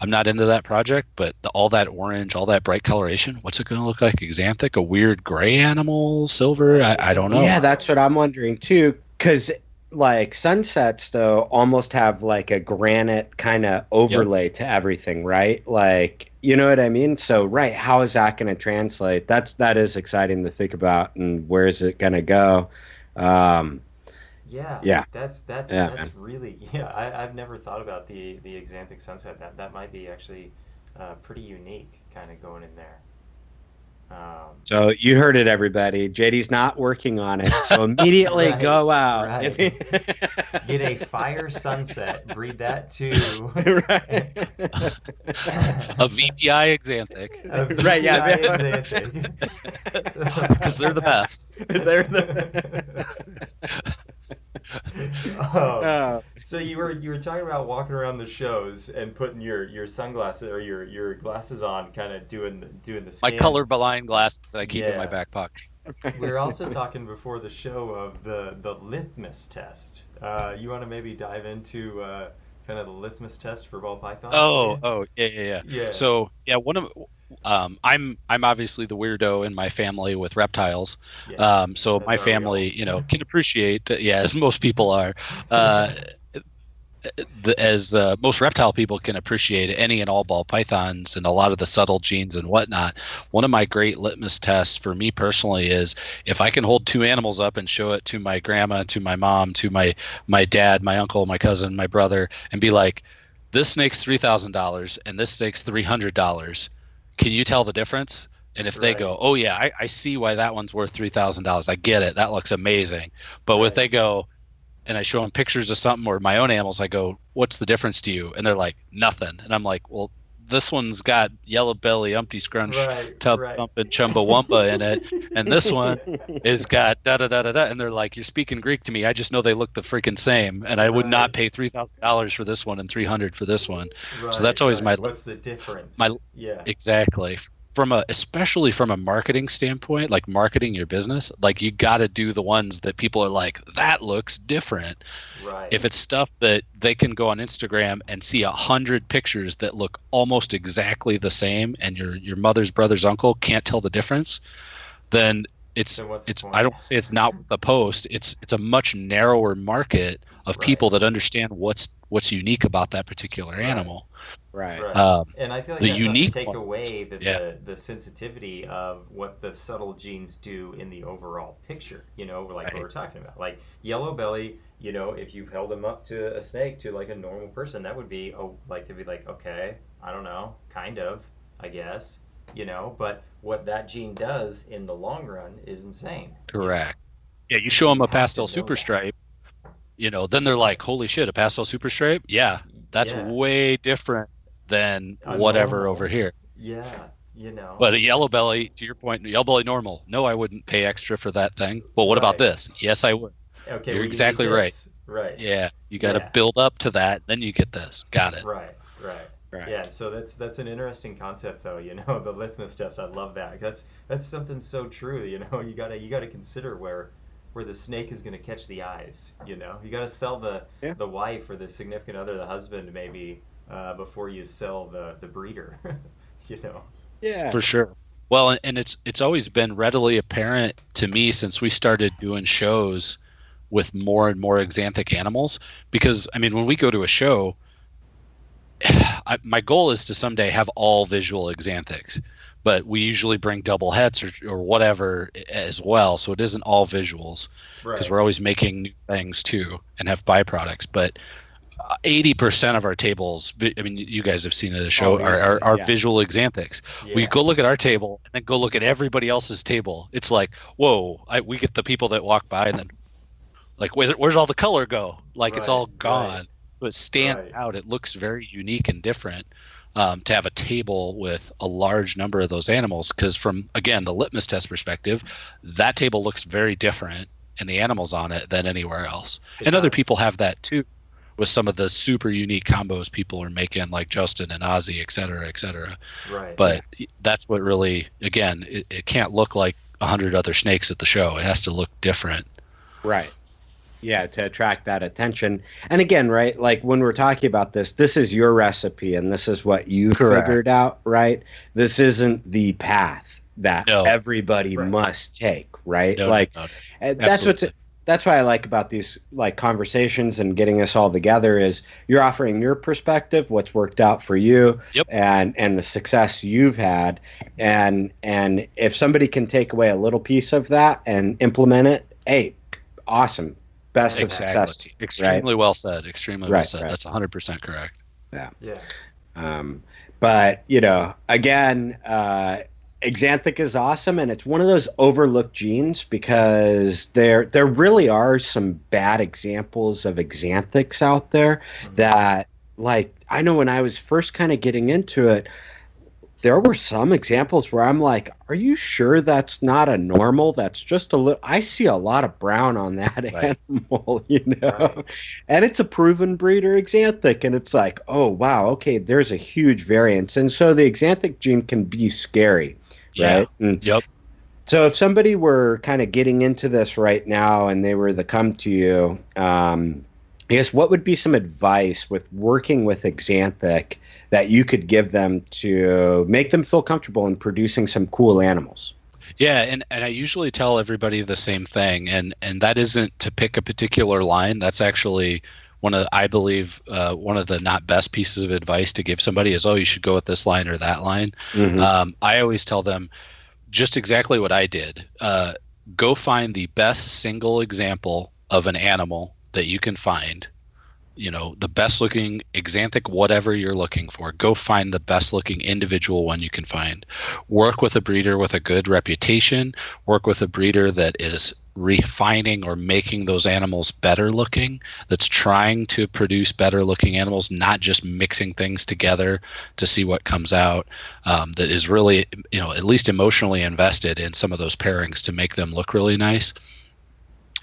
I'm not into that project, but all that orange, all that bright coloration, what's it gonna look like? Axanthic, a weird gray animal, silver? I don't know. Yeah, that's what I'm wondering too. Because like sunsets though almost have like a granite kind of overlay to everything, right? Like, you know what I mean? So how is that going to translate? That is exciting to think about, and where is it going to go? That's really I've never thought about the Axanthic sunset. That might be actually pretty unique, kind of going in there. So you heard it, everybody. JD's not working on it, so immediately go out. Right. Get a fire sunset. Breed that too. A VPI Axanthic. Axanthic. Because they're the best. They're the. So you were talking about walking around the shows and putting your sunglasses or your glasses on, kind of doing the scan. My colorblind glasses I keep in my back pocket. We were also talking before the show of the litmus test. You want to maybe dive into kind of the litmus test for ball pythons? Yeah. So one of I'm obviously the weirdo in my family with reptiles. Yes, so my family, can appreciate, as most people are, as most reptile people can appreciate any and all ball pythons and a lot of the subtle genes and whatnot. One of my great litmus tests for me personally is if I can hold two animals up and show it to my grandma, to my mom, to my dad, my uncle, my cousin, my brother, and be like, this snake's $3,000 and this snake's $300. Can you tell the difference? And if they go, oh yeah, I see why that one's worth $3,000. I get it. That looks amazing. But if they go, and I show them pictures of something or my own animals, I go, what's the difference to you? And they're like, nothing. And I'm like, well, this one's got yellow belly, umpty scrunch, tub thumping chumbawamba in it. And this one is got da-da-da-da-da. And they're like, you're speaking Greek to me. I just know they look the freaking same. And I would not pay $3,000 for this one and $300 for this one. So that's always my... What's the difference? Exactly. Especially from a marketing standpoint, like marketing your business, like you got to do the ones that people are like, that looks different. Right. If it's stuff that they can go on Instagram and see 100 pictures that look almost exactly the same, and your mother's brother's uncle can't tell the difference, then it's I don't say it's not the post. It's a much narrower market of people that understand what's unique about that particular animal. Right. And I feel like the that's unique not to take away the sensitivity of what the subtle genes do in the overall picture, what we're talking about. Like yellow belly, if you held them up to a snake, to like a normal person, that would be okay, I don't know, kind of, I guess, but what that gene does in the long run is insane. Correct. Yeah, you show them a pastel super stripe, then they're like, holy shit, a pastel super stripe? Yeah, that's way different than whatever over here. Yeah, But a yellow belly, to your point, yellow belly normal. No, I wouldn't pay extra for that thing. Well, what about this? Yes, I would. Okay, you're exactly right. Right. Yeah, you got to build up to that, then you get this. Got it. Right. Yeah, so that's an interesting concept, though. The litmus test. I love that. That's something so true. You gotta consider where the snake is gonna catch the eyes. You gotta sell the wife or the significant other, the husband, maybe before you sell the breeder. Yeah, for sure. Well, and it's always been readily apparent to me since we started doing shows with more and more Axanthic animals, because when we go to a show, my goal is to someday have all visual Axanthics, but we usually bring double heads or whatever as well. So it isn't all visuals because we're always making new things too and have byproducts. But 80% of our tables, I mean, you guys have seen it at a show, are visual Axanthics. Yeah. We go look at our table and then go look at everybody else's table. It's like, whoa, we get the people that walk by and then like, where's all the color go? Like it's all gone. But it stands out. It looks very unique and different to have a table with a large number of those animals. Because from, again, the litmus test perspective, that table looks very different and the animals on it than anywhere else. And other people have that too, with some of the super unique combos people are making, like Justin and Ozzy, et cetera, et cetera. Right. But that's what really, again, it can't look like 100 other snakes at the show. It has to look different. Right. Yeah, to attract that attention. And again, right, like when we're talking about this is your recipe and this is what you figured out, right? This isn't the path that everybody must take, right? That's what I like about these like conversations and getting us all together is you're offering your perspective, what's worked out for you, and the success you've had, and if somebody can take away a little piece of that and implement it, hey, awesome, best of success. Extremely well said. Extremely well said. That's 100% correct. Yeah. But again, Axanthic is awesome, and it's one of those overlooked genes because there really are some bad examples of Axanthics out there that, like, I know when I was first kind of getting into it, there were some examples where I'm like, are you sure that's not a normal? That's just a little, I see a lot of brown on that animal, and it's a proven breeder Axanthic, and it's like, oh, wow, okay, there's a huge variance. And so the Axanthic gene can be scary. Right. So if somebody were kind of getting into this right now and they were to come to you, I guess what would be some advice with working with Axanthic that you could give them to make them feel comfortable in producing some cool animals? Yeah, and I usually tell everybody the same thing, and that isn't to pick a particular line. That's actually I believe one of the not best pieces of advice to give somebody is, oh, you should go with this line or that line. I always tell them just exactly what I did. Go find the best single example of an animal that you can find, the best looking Axanthic, whatever you're looking for. Go find the best looking individual one you can find. Work with a breeder with a good reputation. Work with a breeder that is refining or making those animals better looking, that's trying to produce better looking animals, not just mixing things together to see what comes out, that is really, at least emotionally invested in some of those pairings to make them look really nice.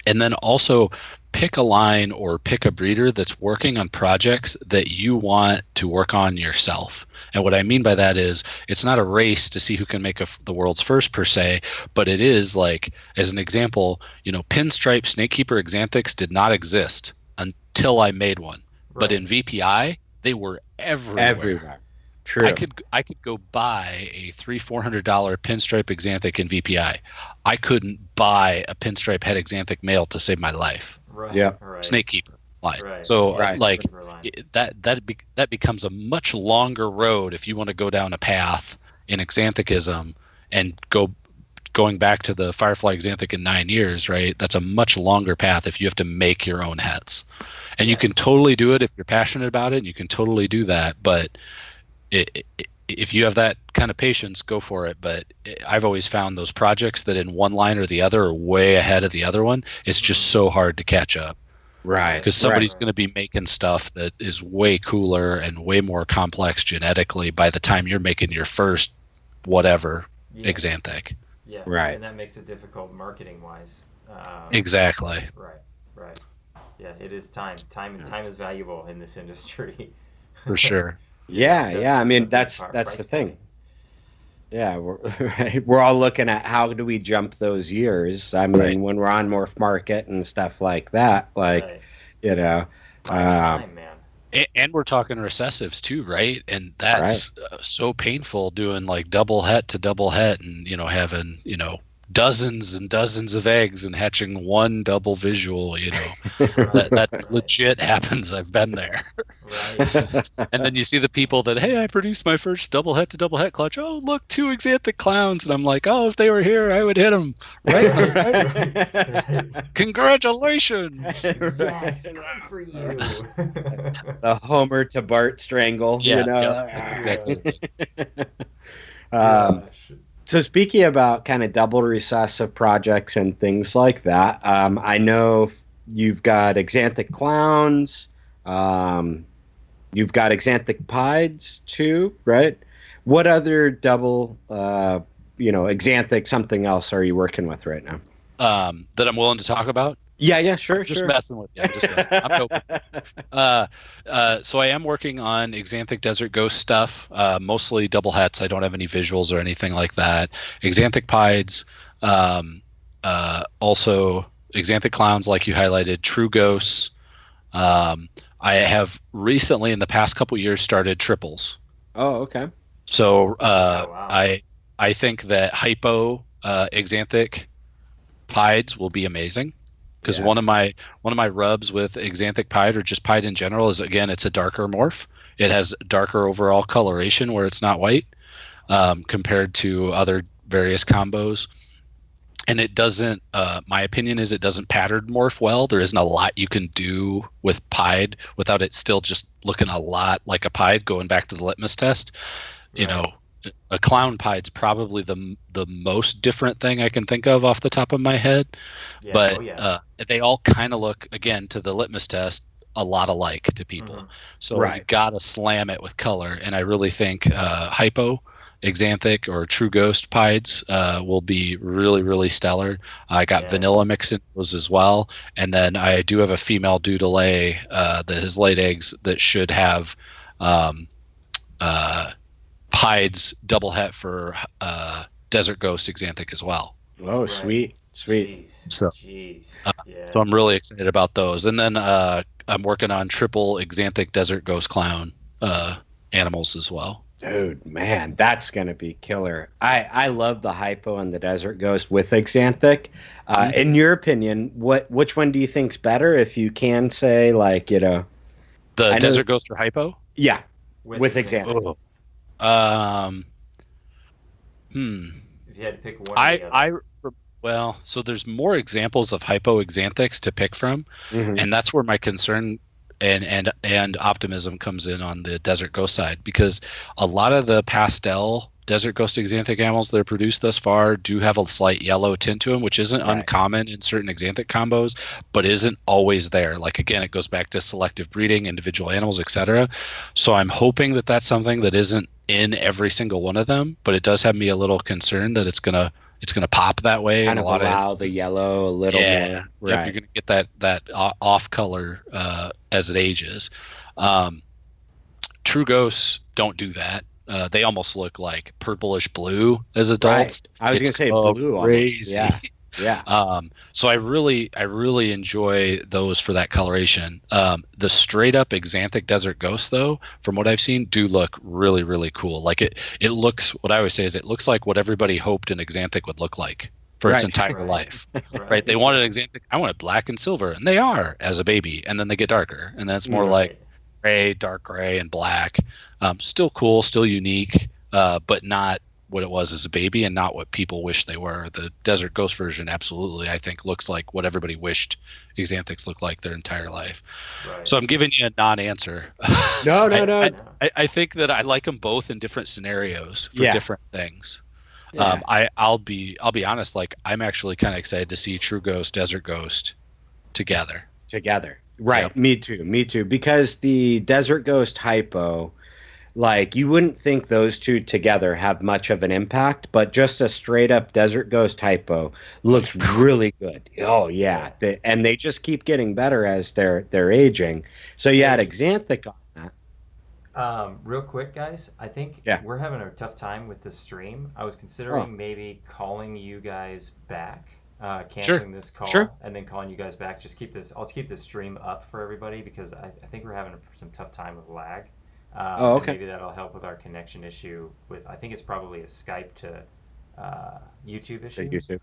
And then also pick a line or pick a breeder that's working on projects that you want to work on yourself. And what I mean by that is it's not a race to see who can make the world's first per se, but it is like, as an example, pinstripe snakekeeper Axanthics did not exist until I made one. But in VPI, they were everywhere. True. I could go buy a $300-400 pinstripe Axanthic in VPI. I couldn't buy a pinstripe head Axanthic male to save my life. Snakekeeper line. So that becomes a much longer road if you want to go down a path in Axanthicism and going back to the Firefly Axanthic in 9 years, right? That's a much longer path if you have to make your own heads. And you can totally do it if you're passionate about it, and you can totally do that, but if you have that kind of patience, go for it. But I've always found those projects that in one line or the other are way ahead of the other one. It's just so hard to catch up. Right. Because somebody's going to be making stuff that is way cooler and way more complex genetically by the time you're making your first whatever Axanthic. Yeah. Right. And that makes it difficult marketing wise. Exactly. Right. Yeah, it is time. Time is valuable in this industry. For sure. Yeah. I mean, that's the thing. Yeah, we're all looking at how do we jump those years. I mean, when we're on Morph Market and stuff like that, time, man. And we're talking recessives too, right? And that's so painful doing like double het to double het and, having, dozens and dozens of eggs and hatching one double visual, that legit happens. I've been there. Right. And then you see the people that, hey, I produced my first double het to double het clutch. Oh, look, 2 Axanthic clowns. And I'm like, oh, if they were here, I would hit them. Right? Congratulations. Yes, good for you. The Homer to Bart strangle. Yeah, you know? yeah, exactly. So speaking about kind of double recessive projects and things like that, I know you've got Axanthic clowns. You've got Axanthic pieds too, right? What other double, Axanthic something else are you working with right now? That I'm willing to talk about? Yeah, sure, Just sure. messing with you. I'm just messing. I'm joking. So I am working on Axanthic Desert Ghost stuff, mostly double hets. I don't have any visuals or anything like that. Axanthic pieds, also Axanthic clowns, like you highlighted, true ghosts. I have recently, in the past couple years, started triples. Oh, okay. So wow. I think that Hypo Axanthic pieds will be amazing. Because one of my rubs with Axanthic pied or just pied in general is, again, it's a darker morph. It has darker overall coloration where it's not white, compared to other various combos. And it doesn't, my opinion is it doesn't pattern morph well. There isn't a lot you can do with pied without it still just looking a lot like a pied, going back to the litmus test. Right. You know, a clown pied's probably the most different thing I can think of off the top of my head. Yeah, But they all kind of look, again, to the litmus test, a lot alike to people. So you gotta slam it with color. And I really think Hypo, Axanthic, or True Ghost pieds will be really, really stellar. I got vanilla mixed in those as well. And then I do have a female due to lay that has laid eggs that should have pieds double het for Desert Ghost Axanthic as well. Oh, right. Sweet. Jeez. So, yeah. So I'm really excited about those. And then I'm working on triple Axanthic Desert Ghost Clown animals as well. Dude, man, that's going to be killer. I love the Hypo and the Desert Ghost with Axanthic. In your opinion, which one do you think's better, if you can say, like, The Desert Ghost or Hypo? Yeah, with Axanthic. If you had to pick one, well, so there's more examples of Hypo Axanthics to pick from, and that's where my concern and optimism comes in on the Desert Ghost side, because a lot of the pastel Desert Ghost Axanthic animals that are produced thus far do have a slight yellow tint to them, which isn't uncommon in certain Axanthic combos, but isn't always there. Like, again, it goes back to selective breeding, individual animals, etc. So I'm hoping that that's something that isn't in every single one of them, but it does have me a little concerned that it's gonna pop that way. Kind in of a lot allow of the yellow a little more. Yep, you're gonna get that off color as it ages. True ghosts don't do that. They almost look like purplish blue as adults. Right. I was going to say blue. Crazy. Almost. Yeah. So I really enjoy those for that coloration. The straight up Axanthic Desert Ghosts, though, from what I've seen, do look really, really cool. Like it looks, what I always say is, it looks like what everybody hoped an Axanthic would look like for its entire life. Right? They wanted an Axanthic. I wanted black and silver, and they are as a baby, and then they get darker, and then it's more like gray, dark gray, and black. Still cool, still unique, but not what it was as a baby, and not what people wish they were. The Desert Ghost version absolutely, I think, looks like what everybody wished Axanthics looked like their entire life. Right. So I'm giving you a non-answer. No. I think that I like them both in different scenarios for different things. Yeah. I'll be honest, like, I'm actually kind of excited to see True Ghost, Desert Ghost together. Right. Yep. Me too. Because the Desert Ghost Hypo, like, you wouldn't think those two together have much of an impact, but just a straight up Desert Ghost Hypo looks really good. Oh yeah. And they just keep getting better as they're aging. So you had Axanthic on that. Real quick, guys, I think we're having a tough time with the stream. I was considering maybe calling you guys back, canceling this call, and then calling you guys back. I'll keep this stream up for everybody, because I think we're having some tough time with lag. Maybe that'll help with our connection issue with, I think it's probably a Skype to YouTube issue. YouTube.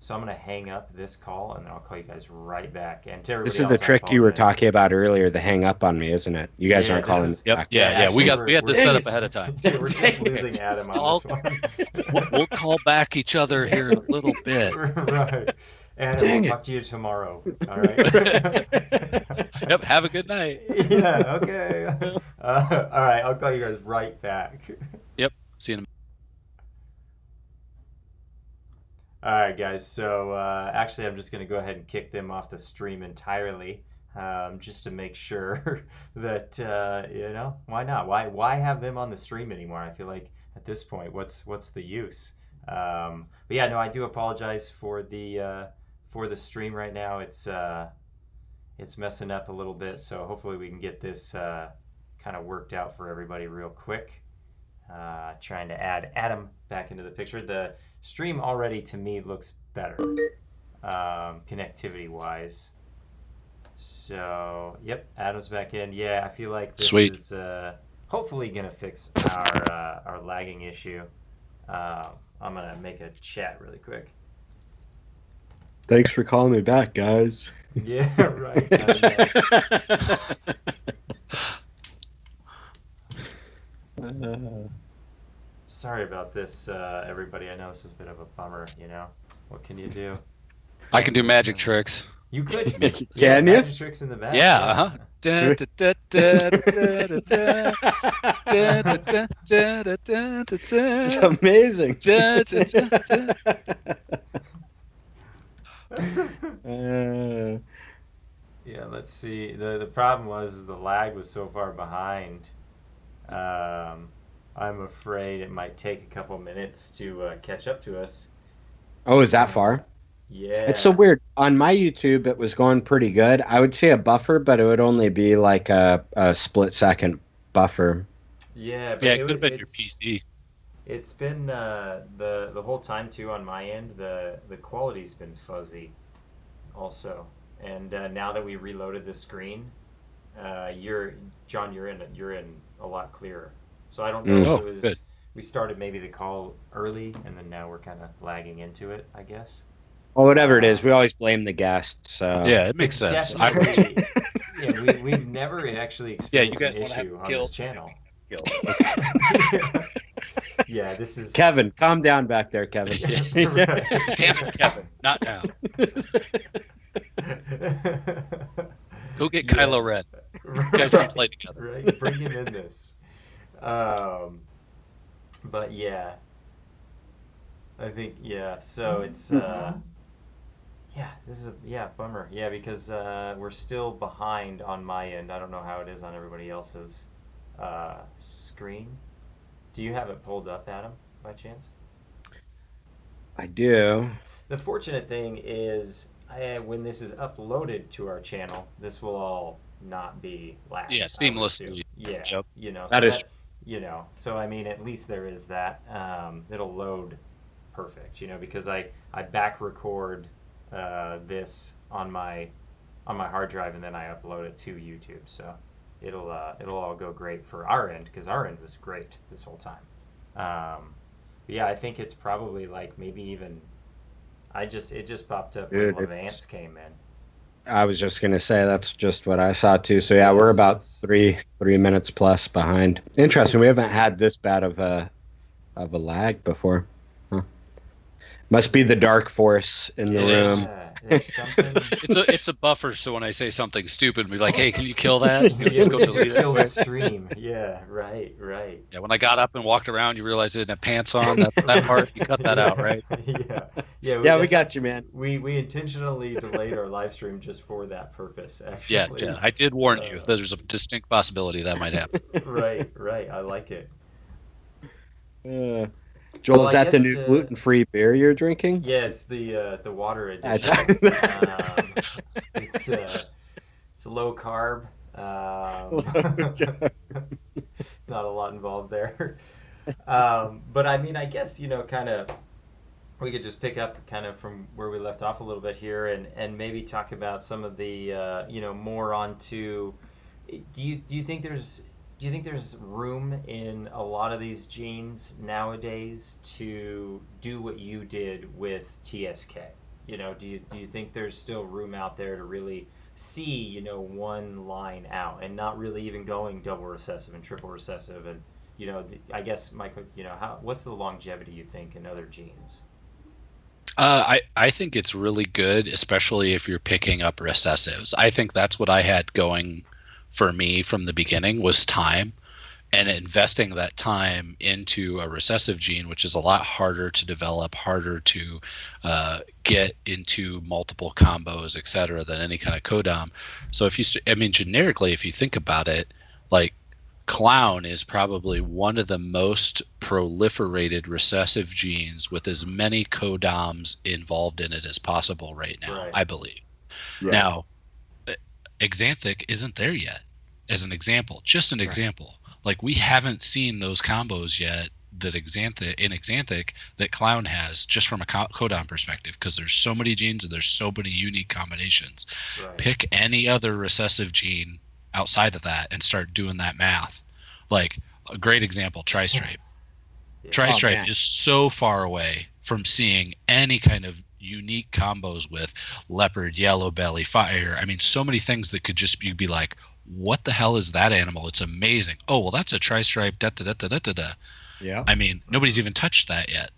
So I'm gonna hang up this call and then I'll call you guys right back. And to everybody This is else, the I trick you were apologize. talking about earlier, the hang up on me, isn't it? You guys Yeah, aren't this calling is- me back. actually, we had this set up ahead of time. We're just losing Adam on this one. We'll call back each other here in a little bit. Right. Adam, Dang we'll it. talk to you tomorrow. All right. Yep. Have a good night. Yeah. Okay. All right. I'll call you guys right back. Yep. See you in a All right, guys. So actually, I'm just going to go ahead and kick them off the stream entirely, just to make sure that why not? Why have them on the stream anymore? I feel like at this point, what's the use? But yeah, no, I do apologize for the stream right now. It's messing up a little bit, so hopefully we can get this kind of worked out for everybody real quick. Trying to add Adam back into the picture. The stream already to me looks better, connectivity wise. So yep, Adam's back in. Yeah, I feel like this Sweet. is hopefully gonna fix our lagging issue. I'm gonna make a chat really quick. Thanks for calling me back, guys. Yeah, right. Sorry about this, everybody. I know this is a bit of a bummer, What can you do? I can do magic tricks. You could. Can you? Magic tricks in the back. Yeah, uh-huh. This is amazing. Yeah, let's see. The problem was the lag was so far behind. I'm afraid it might take a couple minutes to catch up to us. Oh, is that far? Yeah. It's so weird. On my YouTube, it was going pretty good. I would say a buffer, but it would only be like a split-second buffer. Yeah, but Yeah, it could have been your PC. It's been the whole time too on my end. The quality's been fuzzy, also. And now that we reloaded the screen, John, you're in a lot clearer. So I don't know if it was good. We started maybe the call early, and then now we're kind of lagging into it, I guess. Well, whatever it is, we always blame the guest. So Yeah, it makes sense. Definitely, we've never actually experienced an issue on this channel. Yeah, this is Kevin, calm down back there, Kevin. Damn it, Kevin. Not now. Go get Kylo Ren. You guys can play together. Right? Bring him in this. But yeah, I think so it's this is a bummer. Yeah, because we're still behind on my end. I don't know how it is on everybody else's screen. Do you have it pulled up, Adam, by chance? I do. The fortunate thing is, when this is uploaded to our channel, this will all not be lagged. Yeah, seamlessly. Yeah, Yep. That is- so I mean, at least there is that. It'll load perfect, because I back record this on my hard drive and then I upload it to YouTube. So it'll all go great for our end, because our end was great this whole time. But yeah, I think it's probably like maybe even it just popped up Dude, when Levance came in. I was just gonna say that's just what I saw too. So yeah, we're about three minutes plus behind. Interesting. We haven't had this bad of a lag before. Huh. Must be the dark force in the room. Yeah, there's something. It's a buffer, so when I say something stupid, be like, "Hey, can you kill that?" Yeah, Let's go we just delete kill it. the stream. Yeah, right. Yeah, when I got up and walked around, you realized I didn't have pants on. That part, you cut that out, right? Yeah. We got you, man. We intentionally delayed our live stream just for that purpose. Actually. Yeah, I did warn you. There's a distinct possibility that might happen. Right. I like it. Joel, Well, is I that the guess new gluten-free beer you're drinking? Yeah, it's the water edition. It's low carb. Not a lot involved there. But I mean, I guess kind of we could just pick up kind of from where we left off a little bit here, and maybe talk about some of the more onto. Do you think there's room in a lot of these genes nowadays to do what you did with TSK? You know, do you think there's still room out there to really see, you know, one line out and not really even going double recessive and triple recessive? And, you know, I guess, Michael, you know, what's the longevity you think in other genes? I think it's really good, especially if you're picking up recessives. I think that's what I had going for me from the beginning was time, and investing that time into a recessive gene, which is a lot harder to develop, harder to get into multiple combos, et cetera, than any kind of codom. So if you, I mean, generically, if you think about it, like clown is probably one of the most proliferated recessive genes with as many codoms involved in it as possible right now, I believe. Yeah. Now, Axanthic isn't there yet, as an example, just an example. Like, we haven't seen those combos yet that Axanthic that clown has, just from a codon perspective, because there's so many genes and there's so many unique combinations. Pick any other recessive gene outside of that and start doing that math. Like, a great example, Tristripe. Tristripe is so far away from seeing any kind of unique combos with leopard, yellow belly, fire. I mean, so many things that could just be like, what the hell is that animal? It's amazing. Oh, well, that's a Tristripe, da-da-da-da-da-da. Yeah. I mean, nobody's even touched that yet.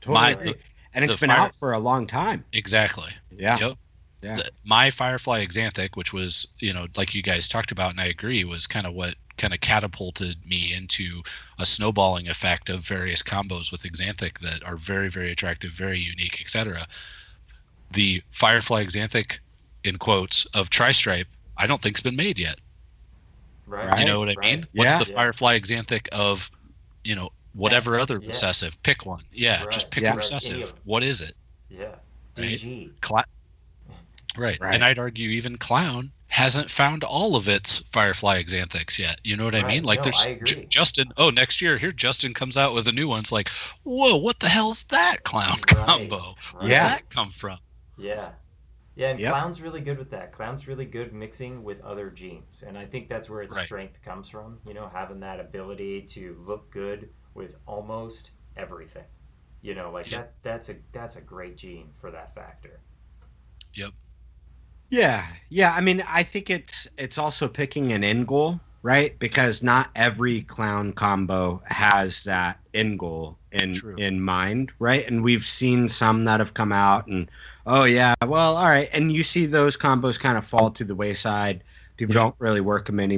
Totally. And it's been out for a long time. Exactly. Yeah. Yep. Yeah. My Firefly Axanthic, which was, you know, like you guys talked about, and I agree, was kind of what kind of catapulted me into a snowballing effect of various combos with Axanthic that are very, very attractive, very unique, etc. The Firefly Axanthic, in quotes, of Tristripe, I don't think's been made yet. Right. You know what I mean? What's the Firefly Axanthic of, you know, whatever other recessive? Pick one. Yeah, just pick a recessive. What is it? Yeah. Right? DG. Right. And I'd argue even clown hasn't found all of its Firefly Axanthics yet. You know what I mean? Like, there's Justin. Oh, next year here Justin comes out with a new one. It's like, whoa, what the hell's that clown combo? Where'd that come from? Yeah. Yeah, and clown's really good with that. Clown's really good mixing with other genes, and I think that's where its strength comes from. You know, having that ability to look good with almost everything. You know, like that's a great gene for that factor. Yep. Yeah. I mean, I think it's also picking an end goal, right? Because not every clown combo has that end goal in mind, right? And we've seen some that have come out and, oh yeah, well, all right, and you see those combos kind of fall to the wayside. People don't really work them anymore.